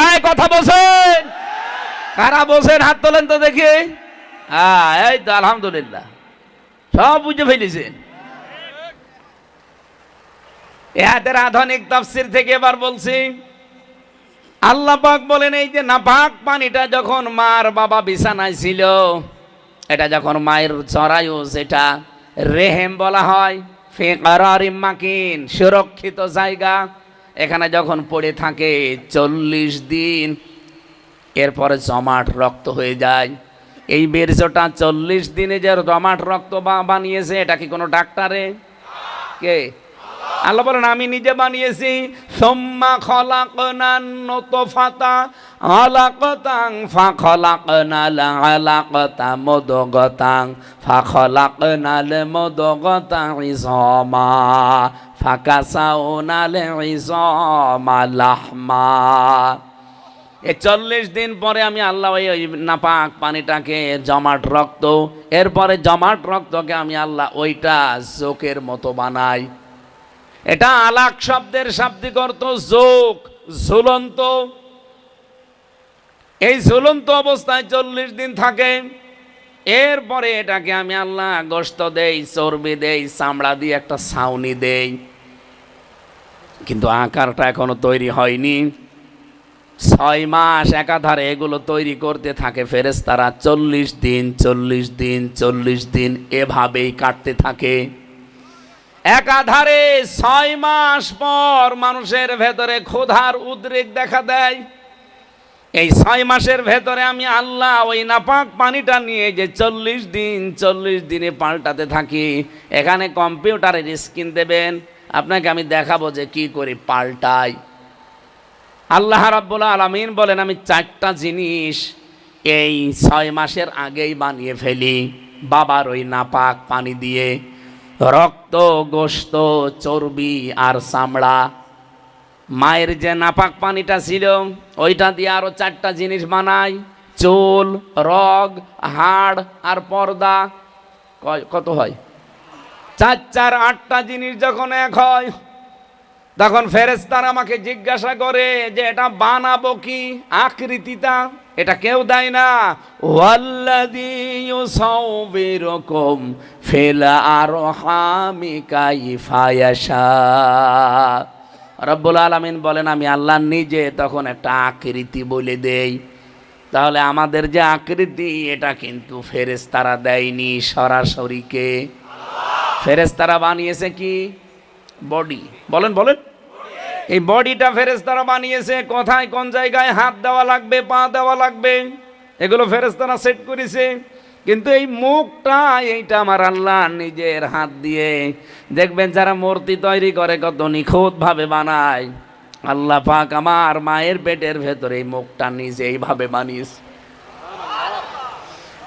এই কথা বলছেন, কারা বলছেন হাত তোলেন তো দেখি। এই তো আলহামদুলিল্লাহ, সব বুঝে ফেলেছেন। এদের আধুনিক তাফসীর থেকে এবার বলছি, আল্লাহ পাক বলেন এই যে নাপাক পানিটা যখন মার বাবা বিছানায় ছিল, এটা যখন মায়ের জরায়ু, যেটা রেহেম বলা হয়, ফি কারারিম মাকিন, সুরক্ষিত জায়গা, এখানে যখন পড়ে থাকে 40 দিন, এরপরে জমাট রক্ত হয়ে যায়। এই বীর্যটা 40 দিনে যে জমাট রক্ত বানিয়েছে, এটা কি কোনো ডাক্তারে? কে? আল্লাহ বলেন আমি নিজে বানিয়েছি। সুম্মা খলাকনান নুতফাতা আলাকাতান ফাখলাকনাল আলাকাতা মুদগাতান ফাখলাকনাল মুদগাতা ইযামা ফাকাসাউনাল ইযামা লাহমা। এই 40 দিন পরে আমি আল্লাহ ওই নাপাক পানিটাকে জমাট রক্ত, এরপরে জমাট রক্তকে আমি আল্লাহ ওইটা জোকের মতো বানাই। এটা আলাক শব্দের শাব্দিক অর্থ যোগ, ঝুলন্ত। এই ঝুলন্ত অবস্থায় 40 দিন থাকে। এরপরে এটাকে আমি আল্লাহ গোশত দেই, চর্বি দেই, চামড়া দিয়ে একটা ছাউনি দেই, কিন্তু আকারটা এখনো তৈরি হয়নি। 6 মাস একাধারে এগুলো তৈরি করতে থাকে ফেরেশতারা। 40 দিন 40 দিন 40 দিন এভাবেই কাটতে থাকে একাধারে। 6 মাস পর মানুষের ভেতরে ক্ষুধার উদ্রেক দেখা দেয়। এই 6 মাসের ভেতরে আমি আল্লাহ ওই নাপাক পানিটা নিয়ে যে 40 দিন 40 দিনে পাল্টাতে থাকি। এখানে কম্পিউটারের স্ক্রিন দেবেন, আপনাকে আমি দেখাবো যে কি করে পাল্টাই। আল্লাহ রাব্বুল আলামিন বলেন আমি 4টা জিনিস এই 6 মাসের আগেই বানিয়ে ফেলি বাবার ওই নাপাক পানি দিয়ে। রক্ত, গোশত, চর্বি আর চামড়া। মায়ের যে নাপাক পানিটা ছিল ওইটা দিয়ে আরো 4টা জিনিস বানাই, চুল, রগ, হাড় আর পর্দা। কত হয়? 4 4 8টা জিনিস যখন এক হয়, তখন ফেরেশতারা আমাকে জিজ্ঞাসা করে যে এটা বানাবো কি, আকৃতিটা এটা কেউ দেয় না। ওয়াল্লাযী ইউসাউবিরুকুম ফিল আরহামি কাইফা ইয়াশা। রব্বুল আলামিন বলেন আমি আল্লাহ নিজে তখন একটা আকৃতি বলে দেই। তাহলে আমাদের যে আকৃতি, এটা কিন্তু ফেরেশতারা দেয়নি, সরাসরি কে? ফেরেশতারা বানিয়েছে কি? বডি। বলেন বলেন, এই বডিটা ফেরেশতারা বানিয়েছে। কোথায় কোন জায়গায় হাত দেওয়া লাগবে, পা দেওয়া লাগবে, এগুলো ফেরেশতারা সেট করেছে। কিন্তু এই মুখটা, এইটা আমার আল্লাহ নিজের হাত দিয়ে। দেখবেন যারা মূর্তি তৈরি করে কত নিখুঁতভাবে বানায়। আল্লাহ পাক আমার মায়ের পেটের ভেতরে এই মুখটা নিজে এইভাবে বানিয়েছে।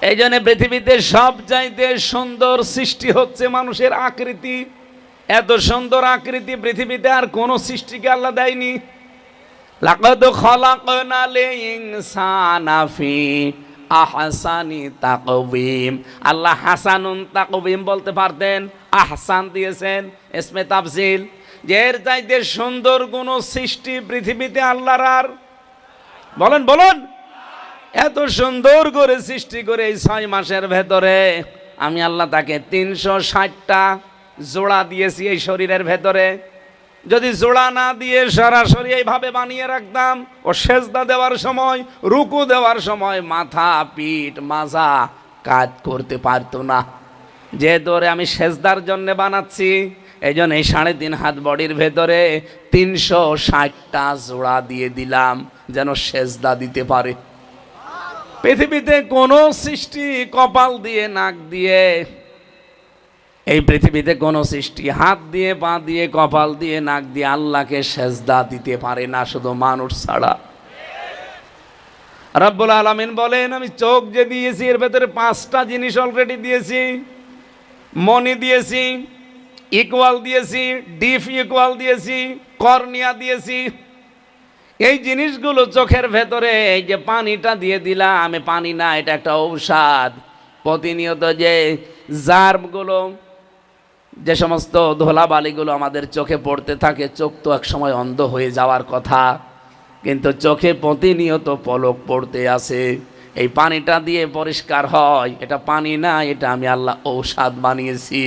এই জন্য পৃথিবীতে সবচাইতে সুন্দর সৃষ্টি হচ্ছে মানুষের আকৃতি। এত সুন্দর আকৃতি পৃথিবীতে আর কোন সৃষ্টিকে আল্লাহ দেয়নি। লাকাদ খালাকনাল ইনসানা ফি আহসানি তাকওয়িম। আল্লাহ হাসানুন তাকওয়িম বলতে পারতেন, আহসান দিয়েছেন ইসমে তাফজিল। যে এর চাইতে সুন্দর কোন সৃষ্টি পৃথিবীতে আল্লাহর আর? বলেন বলেন। এত সুন্দর করে সৃষ্টি করে এই 6 মাসের ভেতরে আমি আল্লাহ তাকে 360টা জোড়া দিয়েছি এই শরীরের ভেতরে। যদি জোড়া না দিয়ে সরাসরি এইভাবে বানিয়ে রাখতাম, ও সেজদা দেওয়ার সময়, রুকু দেওয়ার সময় মাথা, পিঠ, মাজা কাজ করতে পারতো না। যে ধরে আমি সেজদার জন্য বানাচ্ছি, এই জন্য এই 3.5 হাত বডির ভেতরে 360টা জোড়া দিয়ে দিলাম, যেন সেজদা দিতে পারে। পৃথিবীতে কোনো সৃষ্টি কপাল দিয়ে, নাক দিয়ে, এই পৃথিবীতে কোনো সৃষ্টি হাত দিয়ে, পা দিয়ে, কপাল দিয়ে, নাক দিয়ে আল্লাহকে সেজদা দিতে পারে না, শুধু মানুষ ছাড়া। রব্বুল আলামিন বলেন, আমি চোখ যে দিয়েছি এর ভেতরে 5টা জিনিস অলরেডি দিয়েছি। মনি দিয়েছি, ইকুয়াল দিয়েছি, ডিফ ইকুয়াল দিয়েছি, কর্নিয়া দিয়েছি। এই জিনিসগুলো চোখের ভেতরে, এই যে পানিটা দিয়ে দিলাম, আমি পানি না, এটা একটা ঔষধ। প্রতিনিয়ত যে জার্মগুলো, যে সমস্ত ধুলাবালিগুলো আমাদের চোখে পড়তে থাকে, চোখ তো এক সময় অন্ধ হয়ে যাওয়ার কথা, কিন্তু চোখে প্রতিনিয়ত পলক পড়তে আছে। এই পানিটা দিয়ে পরিষ্কার হয়। এটা পানি না, এটা আমি আল্লাহ ঔষধ বানিয়েছি।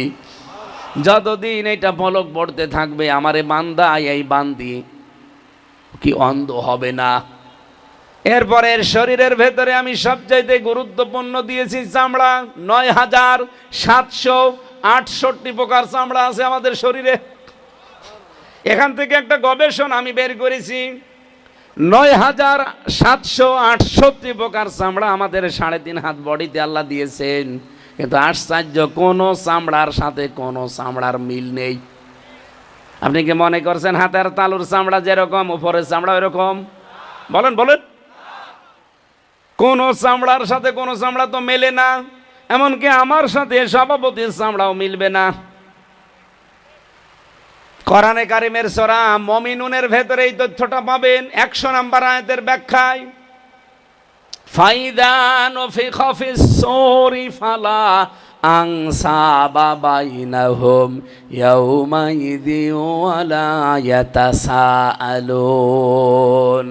যতদিন এটা পলক পড়তে থাকবে, আমারে বান্দা, এই বান্দি কি অন্ধ হবে না। এরপরে এর শরীরের ভেতরে আমি সবচাইতে গুরুত্বপূর্ণ দিয়েছি চামড়া। ৯,৭৬৮ প্রকার চামড়া আছে আমাদের শরীরে। এখান থেকে একটা গবেষণা আমি বের করেছি, ৯,৭৬৮ প্রকার চামড়া আমাদের 3.5 হাত বডিতে আল্লাহ দিয়েছেন। কিন্তু আশ্চর্য, কোনো চামড়ার সাথে কোনো চামড়ার মিল নেই। আপনি কি মনে করছেন হাতের তালুর চামড়া যেরকম, উপরের চামড়া এরকম? বলেন বলেন। কোন চামড়ার সাথে কোন চামড়া তো মেলে না। এমনকি আমার সাথে সভাপতির চামড়াও মিলবে না। কোরআনে কারিমের সূরা মুমিনুনের ভেতরে এই তথ্যটা পাবেন। 100 নম্বর আয়াতের ব্যাখ্যায়, ফাইদা নুফিখা ফিস সূরি ফালা আনসাবা বাইনাহুম ইয়াউমাইযি ওয়ালা ইয়াতাসাআলুন।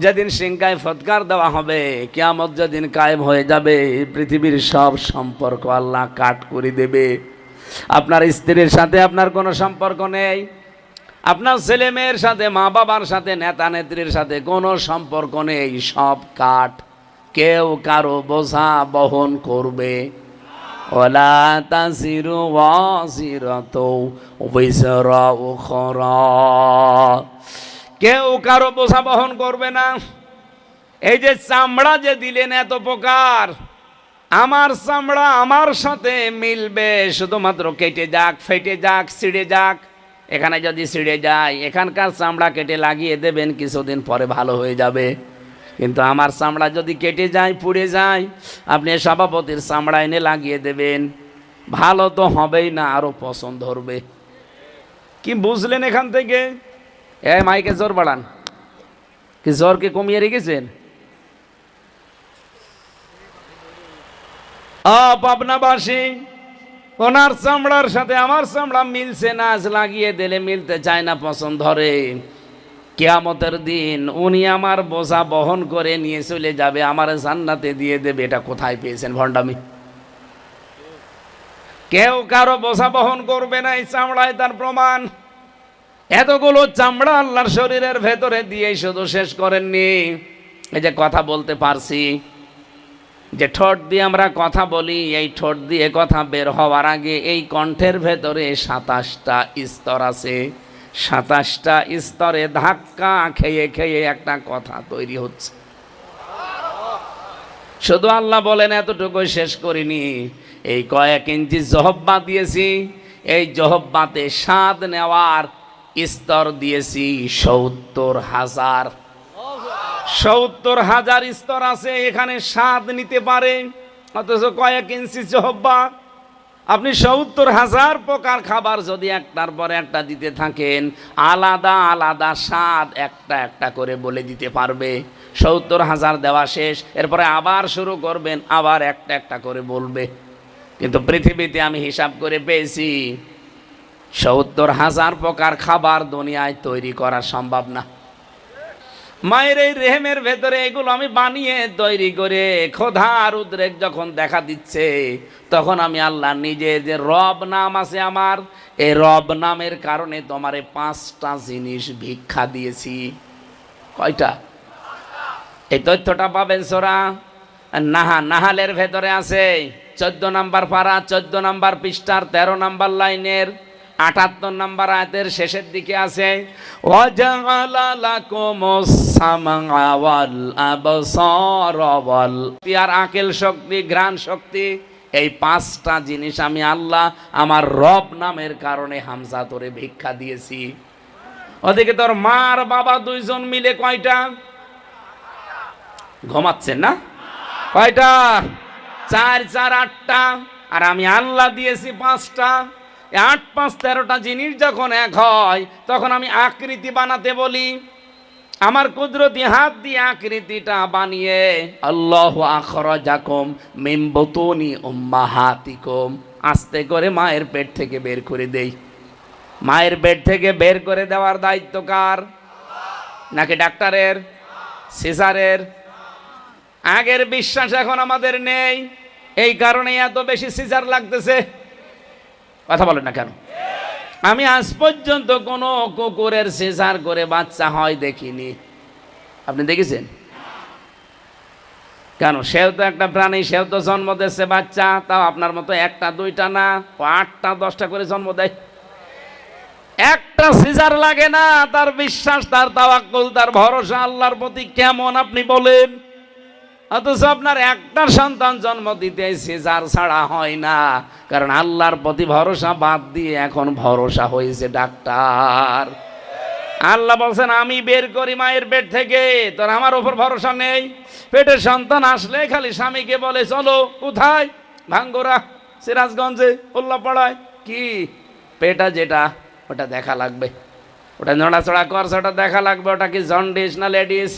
যেদিন সিংহায় ফৎকার দেওয়া হবে, কিয়ামত যেদিন কায়েম হয়ে যাবে, পৃথিবীর সব সম্পর্ক আল্লাহ কাট করে দেবে। আপনার স্ত্রীর সাথে আপনার কোনো সম্পর্ক নেই, আপনার ছেলে মেয়ের সাথে, মা বাবার সাথে, নেতা নেত্রীর সাথে কোনো সম্পর্ক নেই, সব কাট। কেউ কারো বোঝা বহন করবে। ওয়ালা তাজিরু ওয়াজিরাতু ওয়িজরা উখরা, কেউ কারো বোঝা বহন করবে না। এই যে চামড়া যে দিলেন এত প্রকার, আমার চামড়া আমার সাথে মিলবে শুধুমাত্র কেটে যাক, ফেটে যাক, ছিঁড়ে যাক। এখানে যদি ছিঁড়ে যায়, এখানকার চামড়া কেটে লাগিয়ে দেবেন, কিছুদিন পরে ভালো হয়ে যাবে। কিন্তু আমার চামড়া যদি কেটে যায়, পুড়ে যায়, আপনি সভাপতির চামড়া এনে লাগিয়ে দেবেন, ভালো তো হবেই না, আরো পছন্দ ধরবে। কি বুঝলেন এখান থেকে? মাইকে জোর বাড়ান। কি জোরকে কমিয়ে রেখেছেন? পাবনাবাসী, ওনার চামড়ার সাথে আমার চামড়া মিলছে না, আজ লাগিয়ে দিলে মিলতে চায় না, পছন্দ ধরে। কিয়ামতের দিন উনি আমার বোঝা বহন করে নিয়ে চলে যাবে, আমার জান্নাতে দিয়ে দেবে। এটা কোথায় পেয়েছেন ভণ্ডামি? কেউ কারো বোঝা বহন করবে না, এই চামড়ায় তার প্রমাণ। এতগুলো চামড়া আল্লাহর শরীরের ভেতরে দিয়ে শুধু শেষ করেননি। এই যে কথা বলতে পারছি, যে ঠোঁট দিয়ে আমরা কথা বলি, এই ঠোঁট দিয়ে কথা বের হওয়ার আগে এই কণ্ঠের ভেতরে 27টা স্তর আছে। 27টা স্তরে ধাক্কা খেয়ে খেয়ে একটা কথা তৈরি হচ্ছে। শুধু আল্লাহ বলেন এতটুকু শেষ করিনি, এই কয়েক ইঞ্চি জহব্বা দিয়েছি, এই জহব্বাতে স্বাদ নেওয়ার স্তর দিয়েছি 70,000। 70,000 স্তর আছে, এখানে স্বাদ নিতে পারে। অথচ কয়েক ইঞ্চি জহব্বা, আপনি 70,000 প্রকার খাবার যদি একটার পর একটা দিতে থাকেন, আলাদা আলাদা স্বাদ একটা একটা করে বলে দিতে পারবে। 70,000 দেওয়া শেষ, এরপরে আবার শুরু করবেন, আবার একটা একটা করে বলবে। কিন্তু পৃথিবীতে আমি হিসাব করে পেয়েছি 70,000 প্রকার খাবার দুনিয়ায় তৈরি করা সম্ভব না। মায়ের এই রেহেমের ভেতরে এগুলো আমি বানিয়ে তৈরি করে ক্ষুধার উদ্রেক যখন দেখা দিচ্ছে, তখন আমি আল্লাহ নিজে যে রব নাম আছে আমার, এই রব নামের কারণে তোমারে 5টা জিনিস ভিক্ষা দিয়েছি। কয়টা? এই তথ্যটা পাবেন সূরা নাহালের ভেতরে আছে, 14 নম্বর পারা, 14 নম্বর পৃষ্ঠার 13 নম্বর লাইনের 78 নম্বর আয়াতের শেষের দিকে আছে, ওয়াজআলা লাকুমুস সামআ ওয়াল আবসারা ওয়াল আর আকেল শক্তি, ঘ্রাণ শক্তি, এই 5টা জিনিস আমি আল্লাহ আমার রব নামের কারণে হামজা তোরে ভিক্ষা দিয়েছি। ওদিকে তোর মার বাবা দুইজন মিলে কয়টা? ঘুমাচ্ছেন না? কয়টা? 4 4 8টা, আর আমি আল্লাহ দিয়েছি 5টা। 8 5 13টা জিনিস যখন এক হয়, তখন আমি আকৃতি বানাতে বলি, আমার কুদরতি হাত দিয়ে আকৃতিটা বানিয়ে আল্লাহু আখরাজাকুম মিন বুতুনি উম্মাহাতিকুম, আস্তে করে মায়ের পেট থেকে বের করে দেই। মায়ের পেট থেকে বের করে দেওয়ার দায়িত্ব কার? নাকি ডাক্তারের, সিজারের? আগের বিশ্বাস এখন আমাদের নেই, এই কারণে এত বেশি সিজার লাগতেছে। কথা বলেন না কেন? আমি আজ পর্যন্ত কোনো কুকুরের সিজার করে বাচ্চা হয় দেখিনি। আপনি দেখেছেন? কেন? সেও তো একটা প্রাণী, সেও তো জন্ম দিচ্ছে বাচ্চা, তাও আপনার মতো 1টা 2টা না, ও 8টা 10টা করে জন্ম দেয়। একটা সিজার লাগে না, তার বিশ্বাস, তার তাওয়াক্কুল, তার ভরসা আল্লাহর প্রতি কেমন আপনি বলেন? অথচ আপনার একটা সন্তান জন্ম দিতে সিজার ছাড়া হয় না, কারণ আল্লাহর প্রতি ভরসা বাদ দিয়ে এখন ভরসা হয়েছে ডাক্তার। আল্লাহ বলছেন আমি বের করি মায়ের পেট থেকে, তোর আমার ওপর ভরসা নেই। পেটের সন্তান আসলে খালি স্বামীকে বলে চলো কোথায়? ভাঙ্গুরা, সিরাজগঞ্জে, উল্লাপাড়ায়। কি পেটা যেটা ওটা দেখা লাগবে, ওটা নড়াচড়া করছে ওটা দেখা লাগবে, ওটা কি জন্ডিস না লেডিস?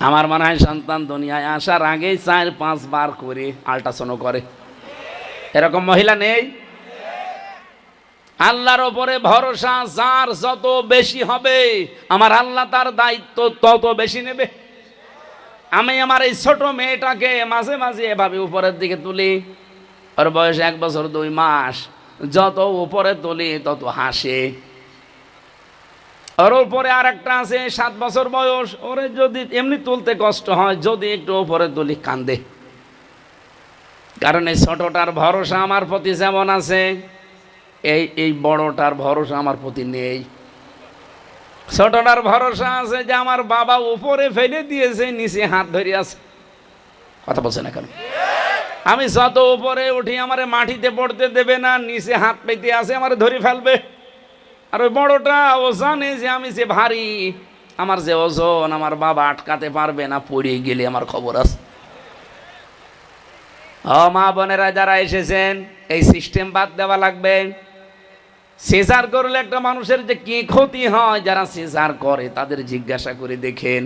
আমার মনে হয় সন্তান দুনিয়ায় আসার আগেই 4-5 বার করে আল্ট্রাসাউন্ড করে। এরকম মহিলা নেই? আল্লাহর ওপরে ভরসা যার যত বেশি হবে, আমার আল্লাহ তার দায়িত্ব তত বেশি নেবে। আমি আমার এই ছোট মেয়েটাকে মাঝে মাঝে এভাবে উপরের দিকে তুলি, ওর বয়স 1 বছর 2 মাস, যত উপরে তুলি তত হাসে। ওর উপরে আর একটা আছে 7 বছর বয়স, ওরে যদি এমনি তুলতে কষ্ট হয়, যদি একটু উপরে তুলি কান্দে। কারণ এই ছোটটার ভরসা আমার প্রতি যেমন আছে, এই বড়টার ভরসা আমার প্রতি নেই। ছোটটার ভরসা আছে যে আমার বাবা উপরে ফেলে দিয়েছে, নিচে হাত ধরে আছে। কথা বলছে না কেন? আমি যত উপরে উঠি আমারে মাটিতে পড়তে দেবে না, নিচে হাত পেতে আছে, আমার ধরে ফেলবে। আর ওই বড়টা ও জানে যে আমি যে ভারী, আমার যে ওজন, আমার বাবা আটকাতে পারবে না, পড়ে গেলে আমার খবর আছে। ও মা বোনেরা যারা এসেছেন, এই সিস্টেম বাদ দেওয়া লাগবে। সিজার করলে একটা মানুষের যে কি ক্ষতি হয়, যারা সিজার করে তাদের জিজ্ঞাসা করে দেখেন,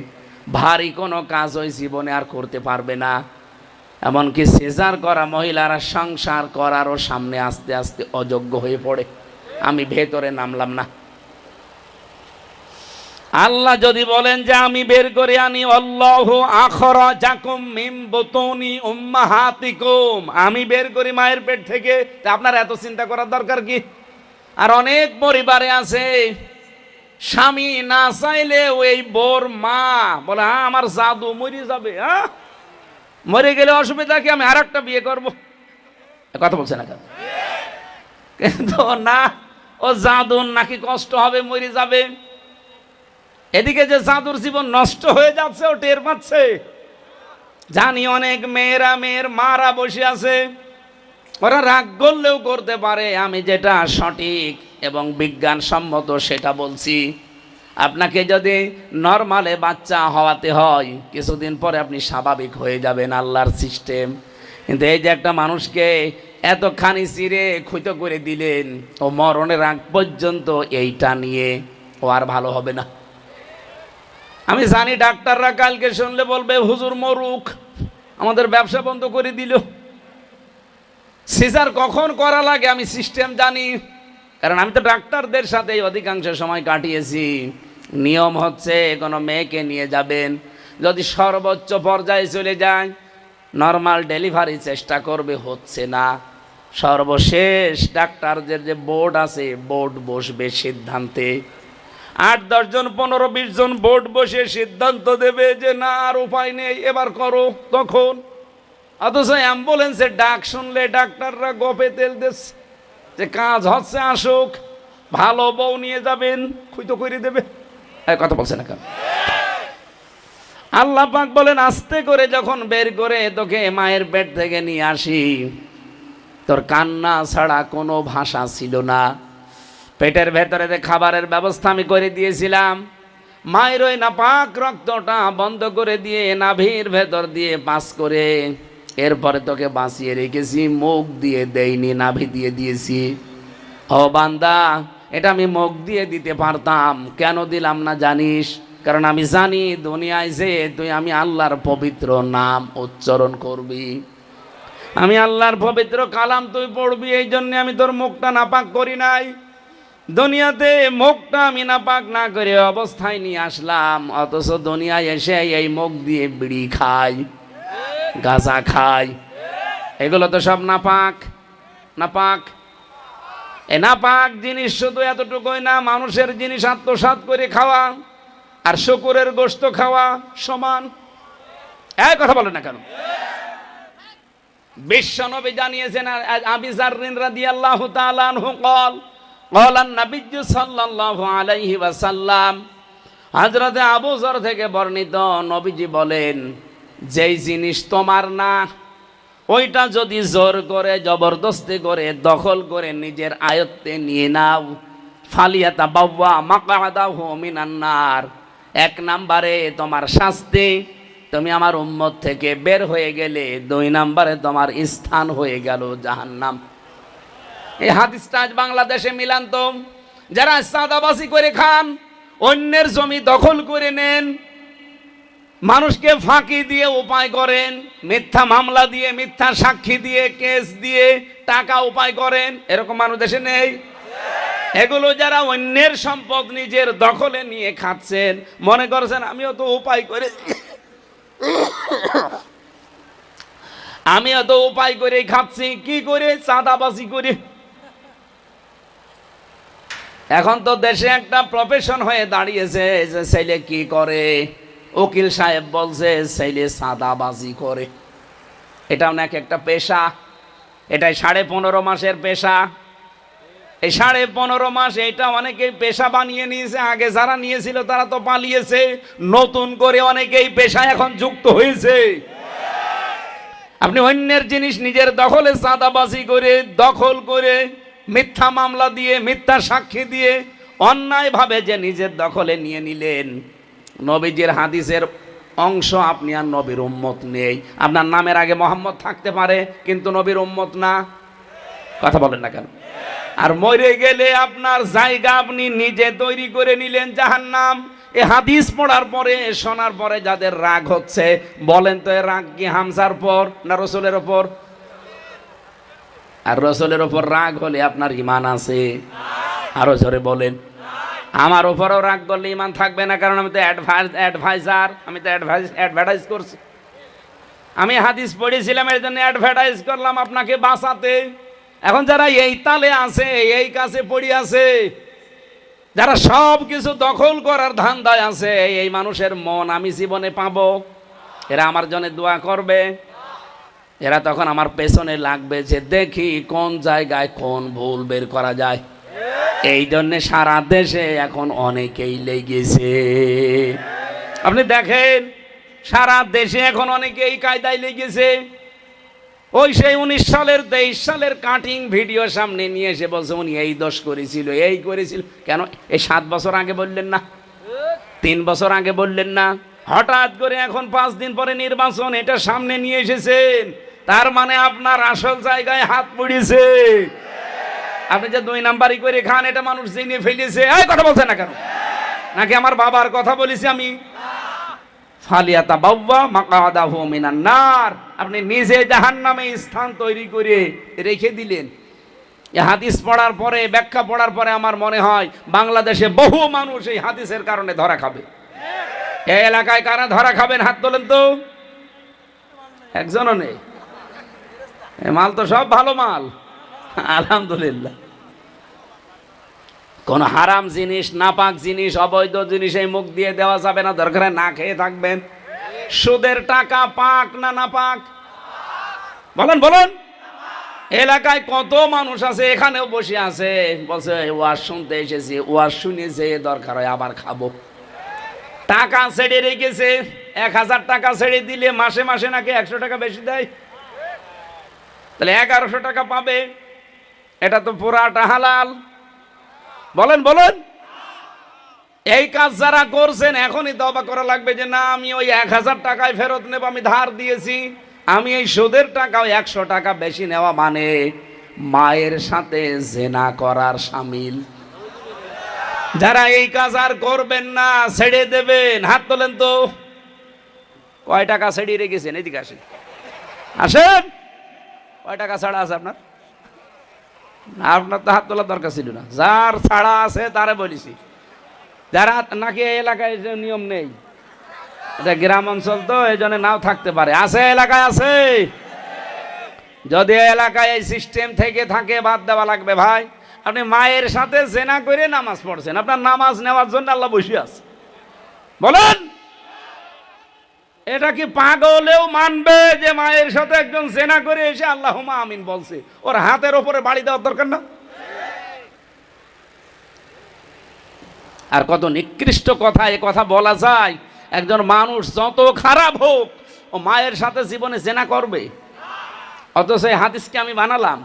ভারী কোনো কাজ ওই জীবনে আর করতে পারবে না। এমনকি সিজার করা মহিলারা সংসার করারও সামনে আস্তে আস্তে অযোগ্য হয়ে পড়ে। আমি ভেতরে নামলাম না। আল্লাহ যদি বলেন যে আমি বের করে আনি, আল্লাহু আখরাজাকুম মিন বুতুনি উম্মাহাতিকুম, আমি বের করি মায়ের পেট থেকে, তা আপনার এত চিন্তা করার দরকার কি? আর অনেক পরিবারে আছে স্বামী না চাইলে ওই বোর মা বলে আমার জাদু মরে যাবে, মরে গেলে অসুবিধা কি, আমি আরেকটা বিয়ে করব। কথা বলছে না কেন? কিন্তু না, ও জাদুর নাকি কষ্ট হবে, মরে যাবে। এদিকে যে জাদুর জীবন নষ্ট হয়ে যাচ্ছে ও টের পাচ্ছে। জানি অনেক মেয়েরা, মেয়ের মারা বসে আছে, ওরা রাগ করলেও করতে পারে, আমি যেটা সঠিক এবং বিজ্ঞানসম্মত সেটা বলছি। আপনাকে যদি নরমালে বাচ্চা হওয়াতে হয়, কিছুদিন পরে আপনি স্বাভাবিক হয়ে যাবেন, আল্লাহর সিস্টেম। কিন্তু এই যে একটা মানুষকে এতখানি চিরে ক্ষুতো করে দিলেন, ও মরণের আগ পর্যন্ত এইটা নিয়ে ও আর ভালো হবে না। আমি জানি ডাক্তাররা কালকে শুনলে বলবে হুজুর মরুক, আমাদের ব্যবসা বন্ধ করে দিল। সিজার কখন করা লাগে আমি সিস্টেম জানি, কারণ আমি তো ডাক্তারদের সাথে অধিকাংশ সময় কাটিয়েছি। নিয়ম হচ্ছে কোনো মেয়েকে নিয়ে যাবেন, যদি সর্বোচ্চ পর্যায়ে চলে যায় নর্মাল ডেলিভারি চেষ্টা করবে, হচ্ছে না, সর্বশেষ ডাক্তারদের যে বোর্ড আছে বোর্ড বসবে সিদ্ধান্তে, 8-10 জন 15-20 জন বোর্ড বসে সিদ্ধান্ত দেবে যে না আর উপায় নেই, এবার করো। তখন অথচ অ্যাম্বুলেন্সের ডাক শুনলে ডাক্তাররা গপে তেল দিচ্ছে যে কাজ হচ্ছে, আসুক, ভালো বউ নিয়ে যাবেন, খুঁতো করে দেবে। কথা বলছে না কেন? আল্লাহ পাক বলেন আস্তে করে যখন বের করে তোকে মায়ের পেট থেকে নিয়ে আসি, তোর কান্না ছাড়া কোনো ভাষা ছিল না। পেটের ভেতরে খাবারের ব্যবস্থা আমি করে দিয়েছিলাম, মায়ের ওই নাপাক রক্তটা বন্ধ করে দিয়ে নাভির ভেতর দিয়ে পাস করে এরপরে তোকে বাঁচিয়ে রেখেছি, মুখ দিয়ে দেইনি, নাভি দিয়ে দিয়েছি। ও বান্দা, এটা আমি মুখ দিয়ে দিতে পারতাম, কেন দিলাম না জানিস? কারণ আমি জানি দুনিয়ায় যে তুই আমি আল্লাহর পবিত্র নাম উচ্চারণ করবি, আমি আল্লাহর পবিত্র কালাম তুই পড়বি, এই জন্য আমি তোর মুখটা নাপাক করি নাই। দুনিয়াতে মুখটা আমি নাপাক না করে অবস্থায় নিয়ে আসলাম, অথচ দুনিয়ায় এসে এই মুখ দিয়ে বিড়ি খাই, গাঁজা খাই, এগুলো তো সব নাপাক। নাপাক এ নাপাক জিনিস শুধু এতটুকুই না, মানুষের জিনিস আত্মসাৎ করে খাওয়া আর শূকরের গোশত খাওয়া সমান। এই কথা বলেন না কেন? বিশ্বনবী জানিয়েছেন, আবি যার রাদিয়াল্লাহু তাআলা আনহু قال قال النبي সাল্লাল্লাহু আলাইহি ওয়াসাল্লাম, হযরত আবু যর থেকে বর্ণিত, নবীজি বলেন, যেই জিনিস তোমার না ওইটা যদি জোর করে জবরদস্তি করে দখল করে নিজের আয়ত্তে নিয়ে নাও, ফালিয়াতাবাওয়া মাকআদাহু মিনান নার, 1 নম্বরে তোমার শাস্তি, তুমি আমার উম্মত থেকে বের হয়ে গেলে, 2 নম্বরে তোমার স্থান হয়ে গেল জাহান্নাম। এই হাদিসটা আজ বাংলাদেশে মিলান তো, যারা সাদাবাজি করে খান, অন্যের জমি দখল করে নেন, মানুষকে ফাঁকি দিয়ে উপায় করেন, মিথ্যা মামলা দিয়ে, মিথ্যা সাক্ষী দিয়ে, কেস দিয়ে টাকা উপায় করেন, এরকম মানুষ দেশে নেই? এগুলো যারা অন্যের সম্পদ নিজের দখলে নিয়ে খাচ্ছেন, মনে করছেন আমিও তো উপায় করে, আমিও তো উপায় করে খাচ্ছি। কি করে? চাঁদাবাজি করে। এখন তো দেশে একটা প্রফেশন হয়ে দাঁড়িয়েছে যে ছেলে কি করে, উকিল সাহেব বলছে ছেলে চাঁদাবাজি করে। এটাও নাকি একটা পেশা, এটাই 15.5 মাসের পেশা। এই 15.5 মাস এইটা অনেকেই পেশা বানিয়ে নিয়েছে, আগে যারা নিয়েছিল তারা তো পালিয়েছে, নতুন করে অনেকেই পেশা এখন যুক্ত হয়েছে। আপনি অন্যের জিনিস নিজের দখলে চাঁদাবাজি করে, দখল করে, মিথ্যা মামলা দিয়ে, মিথ্যা সাক্ষী দিয়ে অন্যায়ভাবে যে নিজের দখলে নিয়ে নিলেন, নবীজির হাদিসের অংশ আপনি আর নবীর উম্মত নেই। আপনার নামের আগে মোহাম্মদ থাকতে পারে কিন্তু নবীর উম্মত না। কথা বলেন না কেন? আর মরে গেলে আপনার জায়গা আপনি নিজে তৈরি করে নিলেন জাহান্নাম। এই হাদিস পড়ার পরে, শোনার পরে যাদের রাগ হচ্ছে, বলেন তো এ রাগ কি হামজার পর না রসুলের ওপর? আর রসুলের ওপর রাগ হলে আপনার ঈমান আছে? আরো জোরে বলেন। আমার ওপরও রাগ করলে ঈমান থাকবে না, কারণ আমি তো অ্যাডভাইজার, আমি তো অ্যাডভার্টাইজ করছি। আমি হাদিস পড়েছিলাম, এর জন্য অ্যাডভার্টাইজ করলাম আপনাকে বাঁচাতে। এখন যারা এই তালে আছে, এই কাছে পড়ে আছে, যারা সব কিছু দখল করার ধান্দায় আছে, এই মানুষের মন আমি জীবনে পাবো? এরা আমার জন্য দোয়া করবে? এরা তখন আমার পেছনে লাগবে যে দেখি কোন জায়গায় কোন ভুল বের করা যায়। এই জন্যে সারা দেশে এখন অনেকেই লেগেছে। আপনি দেখেন সারা দেশে এখন অনেকে এই কায়দায় লেগেছে। ওই সেই 19 সালের 23 সালের কাটিং ভিডিও সামনে নিয়ে এসে বলছে উনি এই দোষ করেছিল, এই করেছিল। কেন এই 7 বছর আগে বললেন না? 3 বছর আগে বললেন না? হঠাৎ করে এখন 5 দিন পরে নির্বাচন, এটা সামনে নিয়ে এসেছেন, তার মানে আপনার আসল জায়গায় হাত পড়েছে। আপনি যে 2 নাম্বারই করে খান, এটা মানুষ জেনে ফেলেছে। এই কথা বলছেন না কেন? নাকি আমার বাবার কথা বলেছি আমি? ফালিয়াতাবাওয়া মাকআদাহু মিনান নার, আপনি নিজে জাহান্নামে স্থান তৈরি করে রেখে দিলেন। এই হাদিস পড়ার পরে, ব্যাখ্যা পড়ার পরে আমার মনে হয় বাংলাদেশে বহু মানুষ এই হাদিসের কারণে ধরা খাবে। এই এলাকায় কারা ধরা খাবেন হাত তোলেন তো? একজনও নেই। মাল তো সব ভালো মাল, আলহামদুলিল্লাহ। কোন হারাম জিনিস, নাপাক জিনিস, অবৈধ জিনিস এই মুখ দিয়ে দেওয়া যাবে না, দরকার না খেয়ে থাকবেন। সুদের টাকা পাক না নাপাক? বলেন বলেন। এলাকায় কত মানুষ আছে, এখানেও বসে আছে, বলছে ওয়াজ শুনতে এসেছি, ওয়াজ শুনেছে, দরকার হয় আবার খাবো। টাকা ছেড়ে রেখেছে, 1000 টাকা ছেড়ে দিলে মাসে মাসে নাকি 100 টাকা বেশি দেয়, তাহলে 1100 টাকা পাবে। এটা তো পুরাটা হালাল। বলেন বলেন। এই কাজ যারা করছেন এখনই তওবা করা লাগবে যে না, আমি ওই 1000 টাকায় ফেরত নেব, আমি ধার দিয়েছি, আমি এই সুদের টাকাও 100 টাকা বেশি নেওয়া মানে মায়ের সাথে জেনা করার শামিল। যারা এই কাজ আর করবেন না, ছেড়ে দেবেন, হাত তোলেন তো। কয় টাকা ছেড়ে রেখেছেন? এদিকে আসেন, আসেন। কয় টাকা ছাড়া আছে আপনার? আপনার তো হাত তোলার দরকার ছিল না। যার ছাড়া আছে তারে বলেছি। যারা নাকি এই এলাকায় যে নিয়ম নেই, এটা গ্রাম অঞ্চল তো এই জন্য নাও থাকতে পারে, আছে এলাকায় আছে। যদি এলাকায় এই সিস্টেম থেকে থাকে বাদ দেওয়া লাগবে ভাই। আপনি মায়ের সাথে জেনা করে নামাজ পড়ছেন, আপনার নামাজ নেওয়ার জন্য আল্লাহ বসে আছে। বলেন, এটা কি পাগলেও মানবে যে মায়ের সাথে একজন জেনা করে এসে আল্লাহুম্মা আমিন বলছে? ওর হাতের ওপরে বাড়ি দেওয়ার দরকার না? আর কত নিকৃষ্ট কথা এ কথা বলা যায়। একজন মানুষ যত খারাপ হোক, ও মায়ের সাথে জীবনে জেনা করবে? অথচ এই হাদিসকে আমি বানালাম।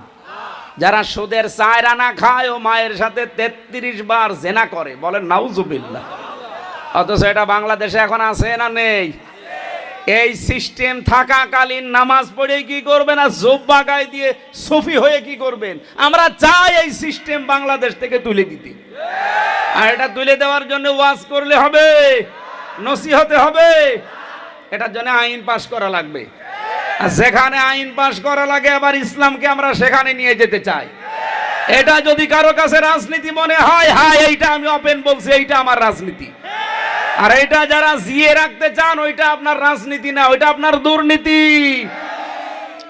যারা সুদের 4 আনা খায় ও মায়ের সাথে 33 বার জেনা করে, বলেন নাউজুবিল্লাহ। অথচ এটা বাংলাদেশে এখন আছে না নেই? এই সিস্টেম থাকাকালীন নামাজ পড়ে কি করবেন আর জুব্বা গায়ে দিয়ে সুফি হয়ে কি করবেন? আমরা চাই এই সিস্টেম বাংলাদেশ থেকে তুলে দিতে। আর এটা তুলে দেওয়ার জন্য ওয়াজ করলে হবে, নসিহতে হবে, এটার জন্য আইন পাশ করা লাগবে। আর যেখানে আইন পাশ করা লাগে আবার ইসলামকে আমরা সেখানে নিয়ে যেতে চাই। এটা যদি কারো কাছে রাজনীতি মনে হয়, হ্যাঁ এইটা আমি ওপেন বলছি, এইটা আমার রাজনীতি। আর এইটা যারা জিয়ে রাখতে চান, ওইটা আপনার রাজনীতি না, ওইটা আপনার দুর্নীতি।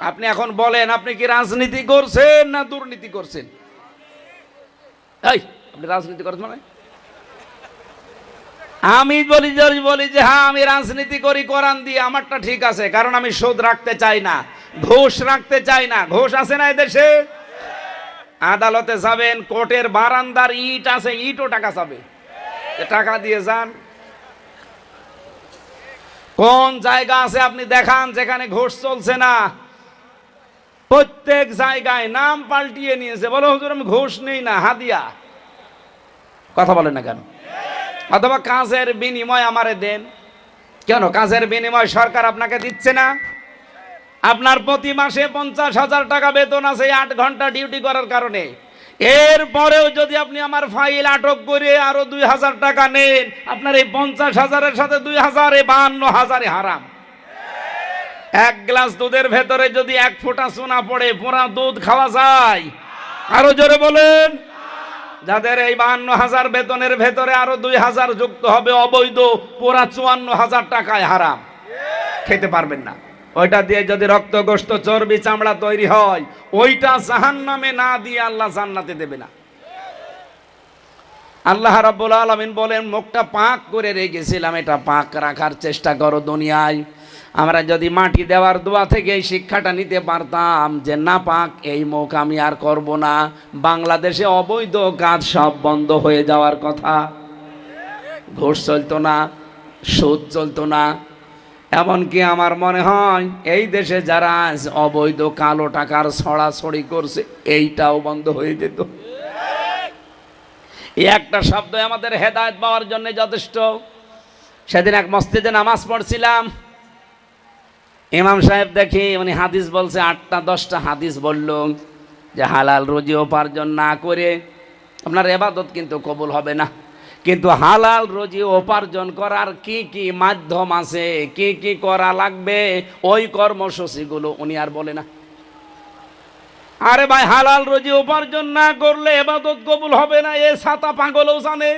আপনি এখন বলেন, আপনি কি রাজনীতি করছেন না দুর্নীতি করছেন? এই আপনি রাজনীতি করছেন মানে? আমি বলি যে হ্যাঁ আমি রাজনীতি করি কোরআন দিয়ে, আমারটা ঠিক আছে, কারণ আমি সুদ রাখতে চাই না, ঘুষ রাখতে চাই না। ঘুষ আছে না এদেশে? আদালতে যাবেন, কোর্টের বারান্দার ইট আছে, ইটও টাকা চাবে, টাকা দিয়ে যান। কোন জায়গা আছে আপনি দেখান যেখানে ঘুষ চলছে না? প্রত্যেক জায়গায় নাম পাল্টিয়ে নিয়েছে, বলো হুজুর আমি ঘুষ নেই না, হাদিয়া। কথা বলেন না কেন? অথবা কাজের বিনিময় আমারে দেন। কেন কাজের বিনিময় সরকার আপনাকে দিচ্ছে না? আপনার প্রতি মাসে 50,000 টাকা বেতন আছে 8 ঘন্টা ডিউটি করার কারণে। এরপরেও যদি আপনি আমার ফাইল আটক করে আরো 2,000 টাকা নেন, আপনার এই 50,000-এর সাথে 2,000 52,000 হারাম। এক গ্লাস দুধের ভেতরে যদি 1 ফোঁটা সোনা পড়ে, পুরা দুধ খাওয়া যায়? আরো জোরে বলেন। যাদের এই 52,000 বেতনের ভেতরে আরো 2,000 যুক্ত হবে অবৈধ, পুরা 54,000 টাকায় হারাম, খেতে পারবেন না। ওইটা দিয়ে যদি রক্ত গোশত চর্বি চামড়া তৈরি হয়, ওইটা জাহান্নামে না দিয়ে আল্লাহ জান্নাতে দেবে না। আল্লাহ রাব্বুল আলামিন বলেন, মুখটা পাক করে রেখেছিলাম, এটা পাক রাখার চেষ্টা করো দুনিয়ায়। আমরা যদি মাটি দেওয়ার দোয়া থেকে এই শিক্ষাটা নিতে পারতাম যে না পাক এই মুখ আমি আর করব না, বাংলাদেশে অবৈধ কাজ সব বন্ধ হয়ে যাওয়ার কথা। ঘুষ চলতো না, সুদ চলতো না, এমনকি আমার মনে হয় এই দেশে যারা অবৈধ কালো টাকার ছড়াছড়ি করছে এইটাও বন্ধ হয়ে যেত। এই একটা শব্দ আমাদের হেদায়েত পাওয়ার জন্য যথেষ্ট। সেদিন এক মসজিদে নামাজ পড়ছিলাম, ইমাম সাহেব দেখি উনি হাদিস বলছে, 8টা-10টা হাদিস বলল যে হালাল রুজি উপার্জন না করে আপনার ইবাদত কিন্তু কবুল হবে না। কিন্তু হালাল রুজি উপার্জন করার কি কি মাধ্যম আছে, কি কি করা লাগবে, ওই কর্মসূচিগুলো উনি আর বলে না। আরে ভাই, হালাল রুজি উপার্জন না করলে ইবাদত কবুল হবে না, এ ছাতা পাগলও জানে।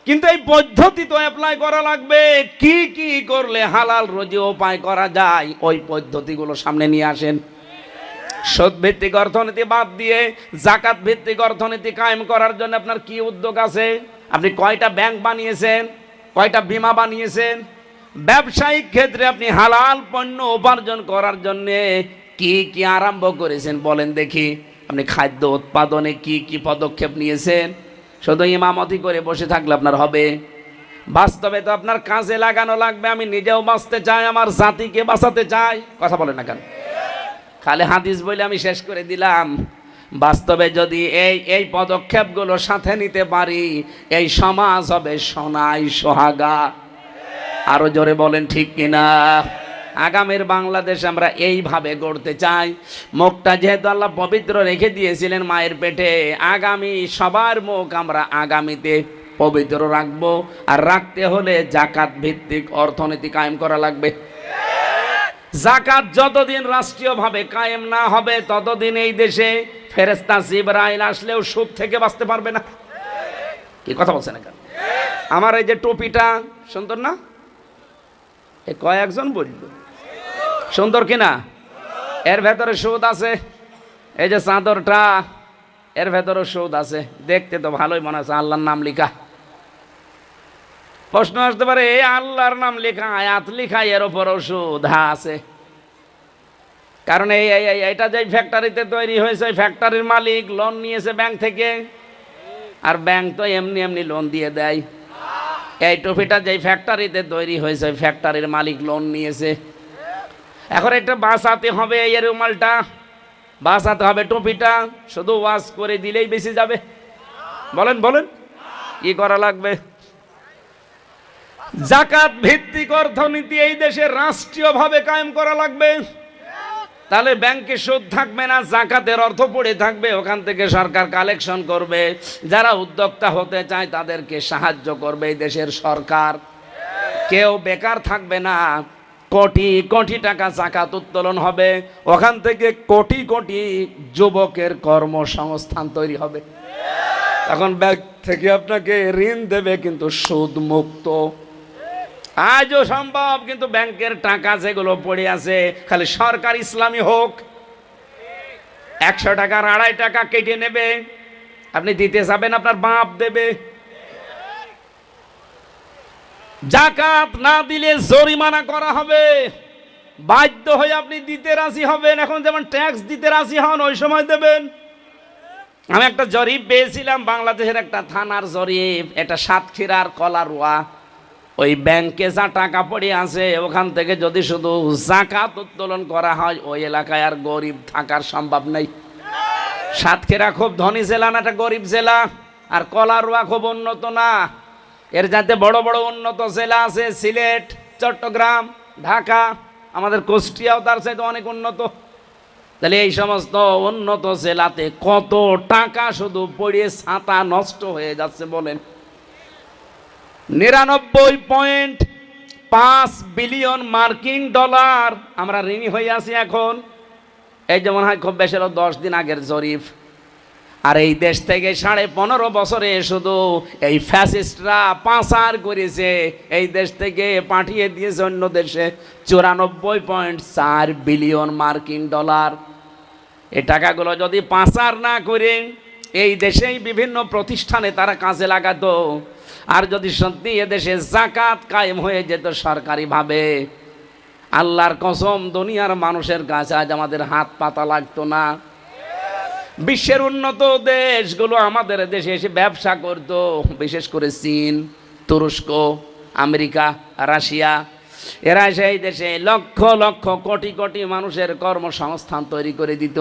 কিন্তু এই পদ্ধতি তো অ্যাপ্লাই করা লাগবে। কি কি করলে হালাল রুজি উপায় করা যায়, ওই পদ্ধতিগুলো সামনে নিয়ে আসেন। সুদ ভিত্তিক অর্থনীতি বাদ দিয়ে জাকাত ভিত্তিক অর্থনীতি কায়েম করার জন্য আপনার কি উদ্যোগ আছে? আপনি কয়টা ব্যাংক বানিয়েছেন, কয়টা বীমা বানিয়েছেন? ব্যবসায়িক ক্ষেত্রে আপনি হালাল পণ্য উপার্জন করার জন্য কি কি আরম্ভ করেছেন বলেন দেখি। আপনি খাদ্য উৎপাদনে কি কি পদক্ষেপ নিয়েছেন? শুধু ইমামতি করে বসে থাকলে আপনার হবে? বাস্তবে তো আপনার কাজে লাগানো লাগবে। আমি নিজেও বাঁচতে চাই, আমার জাতিকে বাঁচাতে চাই। কথা বলেন না কেন? খালি হাদিস বলে আমি শেষ করে দিলাম। বাস্তবে যদি এই পদক্ষেপগুলো সাথে নিতে পারি, এই সমাজ হবে সোনাই সোহাগা। আরো জোরে বলেন ঠিক কিনা? আগামীর বাংলাদেশ আমরা এইভাবে গড়তে চাই। মুখটা যেহেতু আল্লাহ পবিত্র রেখে দিয়েছিলেন মায়ের পেটে, আগামী সবার মুখ আমরা আগামীতে পবিত্র রাখবো। আর রাখতে হলে জাকাত ভিত্তিক অর্থনীতি কায়েম করা লাগবে। জাকাত যতদিন রাষ্ট্রীয়ভাবে কায়েম না হবে, ততদিন এই দেশে ফেরেশতা জিবরাইল আসলেও সুদ থেকে বাঁচতে পারবে না। কি কথা বলছেন না? আমার এই যে টুপিটা সুন্দর না? এ কয়েকজন বলল সুন্দর কিনা? এর ভেতরে সুদ আছে। এই যে চাদরটা, এর ভেতরে সুদ আছে। দেখতে তো ভালোই মনে আছে, আল্লাহর নাম লেখা। প্রশ্ন আসতে পারে, এই আল্লাহর নাম লেখা, আয়াত লেখা, এর ওপরও সুদ? হ্যাঁ আছে। কারণ এইটা যে ফ্যাক্টরিতে তৈরি হয়েছে, ওই ফ্যাক্টরির মালিক লোন নিয়েছে ব্যাংক থেকে, আর ব্যাংক তো এমনি এমনি লোন দিয়ে দেয়। এই টুপিটা যেই ফ্যাক্টরিতে তৈরি হয়েছে, ওই ফ্যাক্টরির মালিক লোন নিয়েছে। এখন এটা বাঁচাতে হবে, এই রুমালটা বাঁচাতে হবে, টুপিটা শুধু ওয়াশ করে দিলেই বেঁচে যাবে? বলেন বলেন, কি করা লাগবে? জাকাত ভিত্তিক অর্থনীতি এই দেশে রাষ্ট্রীয়ভাবে কায়েম করা লাগবে। তাহলে ব্যাংকে সুদ থাকবে না, জাকাতের অর্থ পড়ে থাকবে, ওখান থেকে সরকার কালেকশন করবে। যারা উদ্যোক্তা হতে চায় তাদেরকে সাহায্য করবে এই দেশের সরকার। কেউ বেকার থাকবে না। কোটি কোটি টাকা জাকাত উত্তোলন হবে, ওখান থেকে কোটি কোটি যুবকের কর্মসংস্থান তৈরি হবে। তখন ব্যাংক থেকে আপনাকে ঋণ দেবে, কিন্তু সুদ মুক্ত। আজও সম্ভব, কিন্তু ব্যাংকের টাকা যেগুলো পড়ে আছে, খালি সরকার ইসলামী হোক, 100 টাকার 2.5 টাকা কেটে নেবে। আপনি দিতে যাবেন, আপনার বাপ দেবে। জাকাত না দিলে জরিমানা করা হবে, বাধ্য হয়ে আপনি দিতে রাজি হবেন। এখন যেমন ট্যাক্স দিতে রাজি হন, ওই সময় দেবেন। আমি একটা জরিপ পেয়েছিলাম, বাংলাদেশের একটা থানার জরিপ, এটা সাতক্ষীরার কলারোয়া। ওই ব্যাংকে যা টাকা পড়ে আছে, ওখান থেকে যদি শুধু জাকাত উত্তোলন করা হয়, ওই এলাকায় আর গরিব থাকার সম্ভব নেই। সাতক্ষীরা খুব ধনী জেলা না, একটা গরিব জেলা। আর কলারোয়া খুব উন্নত না। এর যাতে বড় বড় উন্নত জেলা আছে, সিলেট, চট্টগ্রাম, ঢাকা, আমাদের কুষ্টিয়াও তার চাইতে অনেক উন্নত। তাহলে এই সমস্ত উন্নত জেলাতে কত টাকা শুধু পড়ে ছাতা নষ্ট হয়ে যাচ্ছে বলেন? 99.5 বিলিয়ন মার্কিন ডলার আমরা ঋণী হয়ে আছি এখন। এই যেমন হয় খুব বেশি 10 দিন আগের জরিপ। আর এই দেশ থেকে 15.5 বছরে শুধু এই ফ্যাসিস্টরা পাচার করেছে, এই দেশ থেকে পাঠিয়ে দিয়েছে অন্য দেশে 94.4 বিলিয়ন মার্কিন ডলার। এই টাকাগুলো যদি পাচার না করে এই দেশেই বিভিন্ন প্রতিষ্ঠানে তারা কাজে লাগাতো, আর যদি সত্যি এদেশে জাকাত কায়েম হয়ে যেত সরকারিভাবে, আল্লাহর কসম দুনিয়ার মানুষের কাছে আজ আমাদের হাত পাতা লাগতো না। বিশ্বের উন্নত দেশগুলো আমাদের দেশে এসে ব্যবসা করত, বিশেষ করে চীন, তুরস্ক, আমেরিকা, রাশিয়া। এরা সেই দেশে লক্ষ লক্ষ কোটি কোটি মানুষের কর্মসংস্থান তৈরি করে দিত।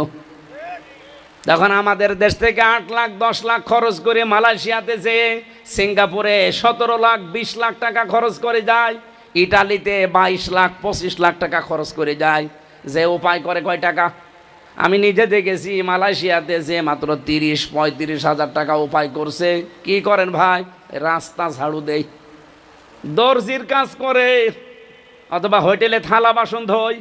তখন আমাদের দেশ থেকে 8 লাখ 10 লাখ খরচ করে মালয়েশিয়াতে যেয়ে, সিঙ্গাপুরে 17 লাখ 20 লাখ টাকা খরচ করে যায়, ইটালিতে 22 লাখ 25 লাখ টাকা খরচ করে যায়। যে উপায় করে কয় টাকা? আমি নিজে দেখেছি মালয়েশিয়াতে যে মাত্র 30-35 হাজার টাকা উপায় করছে। কি করেন ভাই? রাস্তা ঝাড়ু দেয়, দর্জির কাজ করে, অথবা হোটেলে থালা বাসন ধোয়।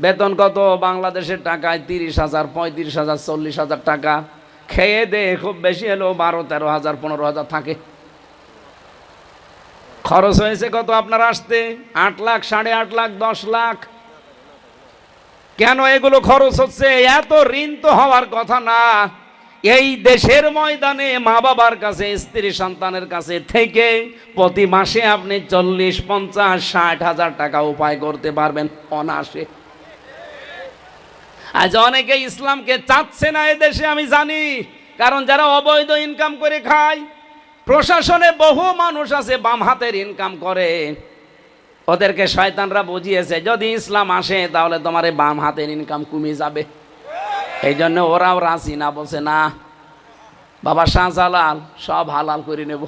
বেতন কত বাংলাদেশের টাকায়? 30,000, 35,000, 40,000 টাকা। খেয়ে দে খুব বেশি হলেও 12-13,000, 15,000 থাকে। খরচ হয়েছে কত আপনার আসতে? 8 লাখ, 8.5 লাখ, 10 লাখ। কেন এগুলো খরচ হচ্ছে? এত ঋণ তো হওয়ার কথা না। এই দেশের ময়দানে মা বাবার কাছে, স্ত্রী সন্তানের কাছে থেকে প্রতি মাসে আপনি 40, 50, 60,000 টাকা উপায় করতে পারবেন অনায়াসে। আজ অনেকে ইসলামকে চাচ্ছে না এদেশে, আমি জানি। কারণ যারা অবৈধ ইনকাম করে খায়, প্রশাসনে বহু মানুষ আছে বাম হাতের ইনকাম করে, ওদেরকে শয়তানরা বুঝিয়েছে যদি ইসলাম আসে তাহলে তোমার এই বাম হাতের ইনকাম কমে যাবে। এই জন্য ওরাও রাজি না, বলছে না বাবা শাহজালাল সব হালাল করে নেব।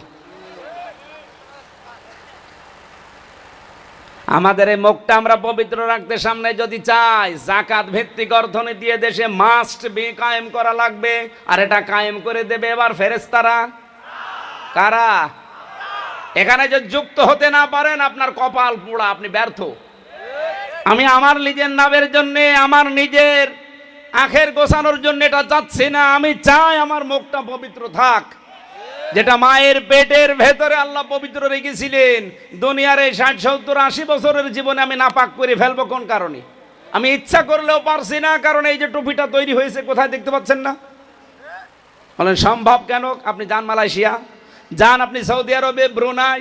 আমাদের এই মুখটা আমরা পবিত্র রাখতে সামনে যদি চাই, যাকাত ভিত্তিক অর্থনীতি দেশে মাস্ট বি কায়েম করা লাগবে। আর এটা কায়েম করে দেবে এবার ফেরেশতারা। কারা? এখানে যদি যুক্ত হতে না পারেন আপনার কপাল পোড়া, আপনি ব্যর্থ। আমি আমার নিজের নামের জন্য, আমার নিজের আখের গোছানোর জন্য এটা চাচ্ছি না। আমি চাই আমার মুখটা পবিত্র থাক। যেটা মায়ের পেটের ভেতরে আল্লাহ পবিত্র রেখেছিলেন, দুনিয়ার এই 60, 70, 80 বছরের জীবনে আমি নাপাক করে ফেলবো কোন কারণে? আমি ইচ্ছা করলেও পারছি না। কারণ এই যে টুপিটা তৈরি হয়েছে, কোথায় দেখতে পাচ্ছেন না? বলেন সম্ভব কেন? আপনি যান মালয়েশিয়া, যান আপনি সৌদি আরবে, ব্রুনাই,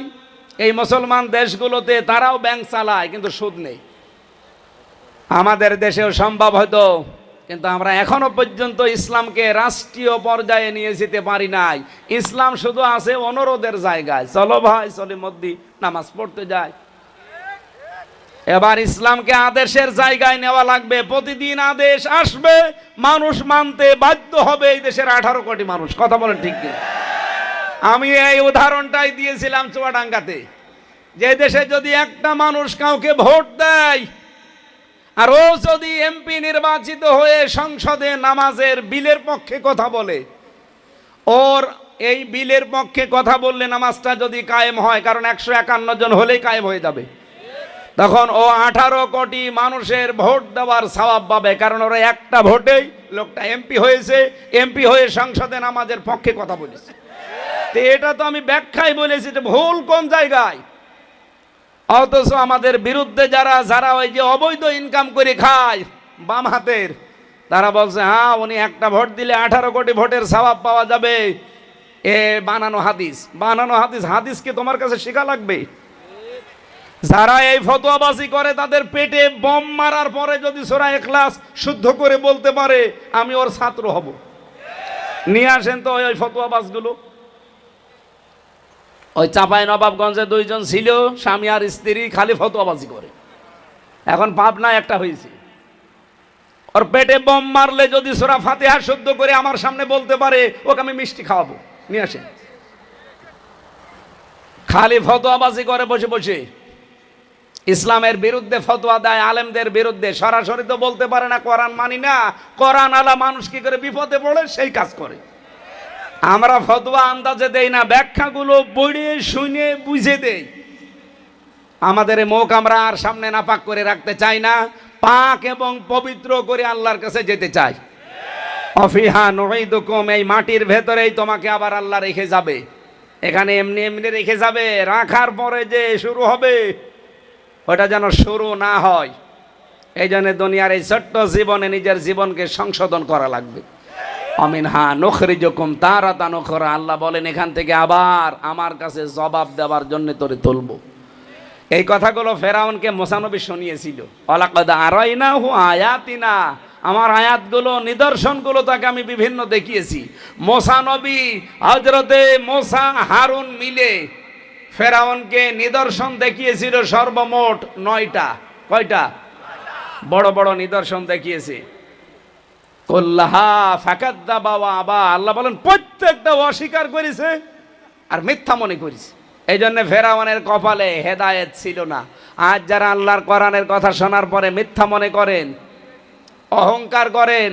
এই মুসলমান দেশগুলোতে, তারাও ব্যাংক চালায় কিন্তু সুদ নেই। আমাদের দেশেও সম্ভব হয়তো, কিন্তু আমরা এখনো পর্যন্ত ইসলামকে রাষ্ট্রীয় পর্যায়ে নিয়ে যেতে পারি নাই। ইসলাম শুধু আছে অনুরোধের জায়গায়, চলো ভাই চলে মধ্যে নামাজ পড়তে যায়। এবার ইসলামকে আদেশের জায়গায় নেওয়া লাগবে। প্রতিদিন আদেশ আসবে, মানুষ মানতে বাধ্য হবে। এই দেশের 18 কোটি মানুষ, কথা বলেন ঠিক কি? আমি এই উদাহরণটাই দিয়েছিলাম চুয়াডাঙ্গাতে, যে দেশে যদি একটা মানুষ কাউকে ভোট দেয় আর ও যদি এমপি নির্বাচিত হয়ে সংসদে নামাজের বিলের পক্ষে কথা বলে, ওর এই বিলের পক্ষে কথা বললে নামাজটা যদি কায়েম হয়, কারণ 151 জন হলেই কায়েম হয়ে যাবে, তখন ও 18 কোটি মানুষের ভোট দেওয়ার সওয়াব পাবে। কারণ ওরা একটা ভোটেই লোকটা এমপি হয়েছে, এমপি হয়ে সংসদে নামাজের পক্ষে কথা বলেছে। তো এটা তো আমি ব্যাখ্যায় বলেছি, এটা ভুল কোন জায়গায়? অথচ আমাদের বিরুদ্ধে যারা ওই যে অবৈধ ইনকাম করে খায় বাম হাতের, তারা বলছে হ্যাঁ উনি একটা ভোট দিলে 18 কোটি ভোটের সওয়াব পাওয়া যাবে। এ বানানো হাদিস, বানানো হাদিস। হাদিসকে তোমার কাছে শেখা লাগবে। যারা এই ফতোয়াবাজি করে তাদের পেটে বম মারার পরে যদি সূরা ইখলাস শুদ্ধ করে বলতে পারে, আমি ওর ছাত্র হব। নিয়ে আসেন তো ওই ফতোয়াবাজগুলো। ওই চাঁপাই নবাবগঞ্জে 2 জন ছিল, স্বামী আর স্ত্রী, খালি ফতোয়াবাজি করে। এখন পাবনা একটা হয়েছে, ওর পেটে বম মারলে যদি সূরা ফাতিহা শুদ্ধ করে আমার সামনে বলতে পারে, ওকে আমি মিষ্টি খাওয়াবো। নিয়ে আসেন। খালি ফতোয়াবাজি করে বসে বসে, ইসলামের বিরুদ্ধে ফতোয়া দেয়, আলেমদের বিরুদ্ধে। সরাসরি তো বলতে পারে না কোরআন মানি না। কোরআন আলা মানুষ কি করে বিপদে পড়ে সেই কাজ করে। আমরা ফতোয়া আন্দাজে দেই না, ব্যাখ্যাগুলো পড়ে শুনে বুঝে দেই। আমাদের মুখ আমরা আর সামনে নাপাক করে রাখতে চাই না, পাক এবং পবিত্র করে আল্লাহর কাছে যেতে চাই। অফিহা নুঈদুকুম, এই মাটির ভেতরেই তোমাকে আবার আল্লাহ রেখে যাবে। এখানে এমনি এমনি রেখে যাবে, রাখার পরে যে শুরু হবে ওটা যেন শুরু না হয়। এই জন্য দুনিয়ার এই ছোট্ট জীবনে নিজের জীবনকে সংশোধন করা লাগবে। আমিনহা নুখরিজুকুম তারাতান উখরা, আল্লাহ বলেন এখান থেকে আবার আমার কাছে জবাব দেওয়ার জন্য তোরে তুলব। এই কথাগুলো ফেরাউনকে মুসা নবী শুনিয়েছিল। ওয়ালাকাদ আরাইনাহু আয়াতিনা, আমার আয়াতগুলো, নিদর্শনগুলো তাকে আমি বিভিন্ন দেখিয়েছি। মুসা নবী, হযরতে মুসা, হারুন মিলে ফেরাউনকে নিদর্শন দেখিয়েছিল সর্বমোট 9টা। কয়টা? বড় বড় নিদর্শন দেখিয়েছে। কুল্লাহা ফাকাদ্দাবা ওয়া আবা, আল্লাহ বলেন প্রত্যেকটা অস্বীকার করেছে আর মিথ্যা মনে করেছে। এই জন্য ফেরাউনের কপালে হেদায়েত ছিল না। আজ যারা আল্লাহর কোরআনের কথা শোনার পরে মিথ্যা মনে করেন, অহংকার করেন,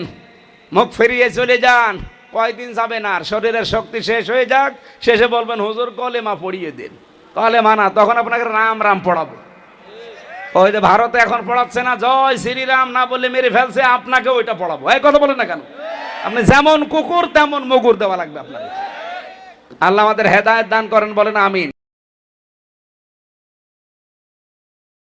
মুখ ফিরিয়ে চলে যান, কয়দিন যাবে না, আর শরীরের শক্তি শেষ হয়ে যাক, শেষে বলবেন হুজুর কলেমা পড়িয়ে দেন। কলেমা না, তখন আপনাকে রাম রাম পড়াবো। ওই যে ভারতে এখন পড়াচ্ছে না, জয় শ্রীরাম না বললে মেরে ফেলছে, আপনাকে ওইটা পড়াবো। এই কথা বলেন না কেন? আপনি যেমন কুকুর তেমন মুগুর দেওয়া লাগবে আপনাকে। আল্লাহ আমাদের হেদায়েত দান করেন, বলেন আমিন।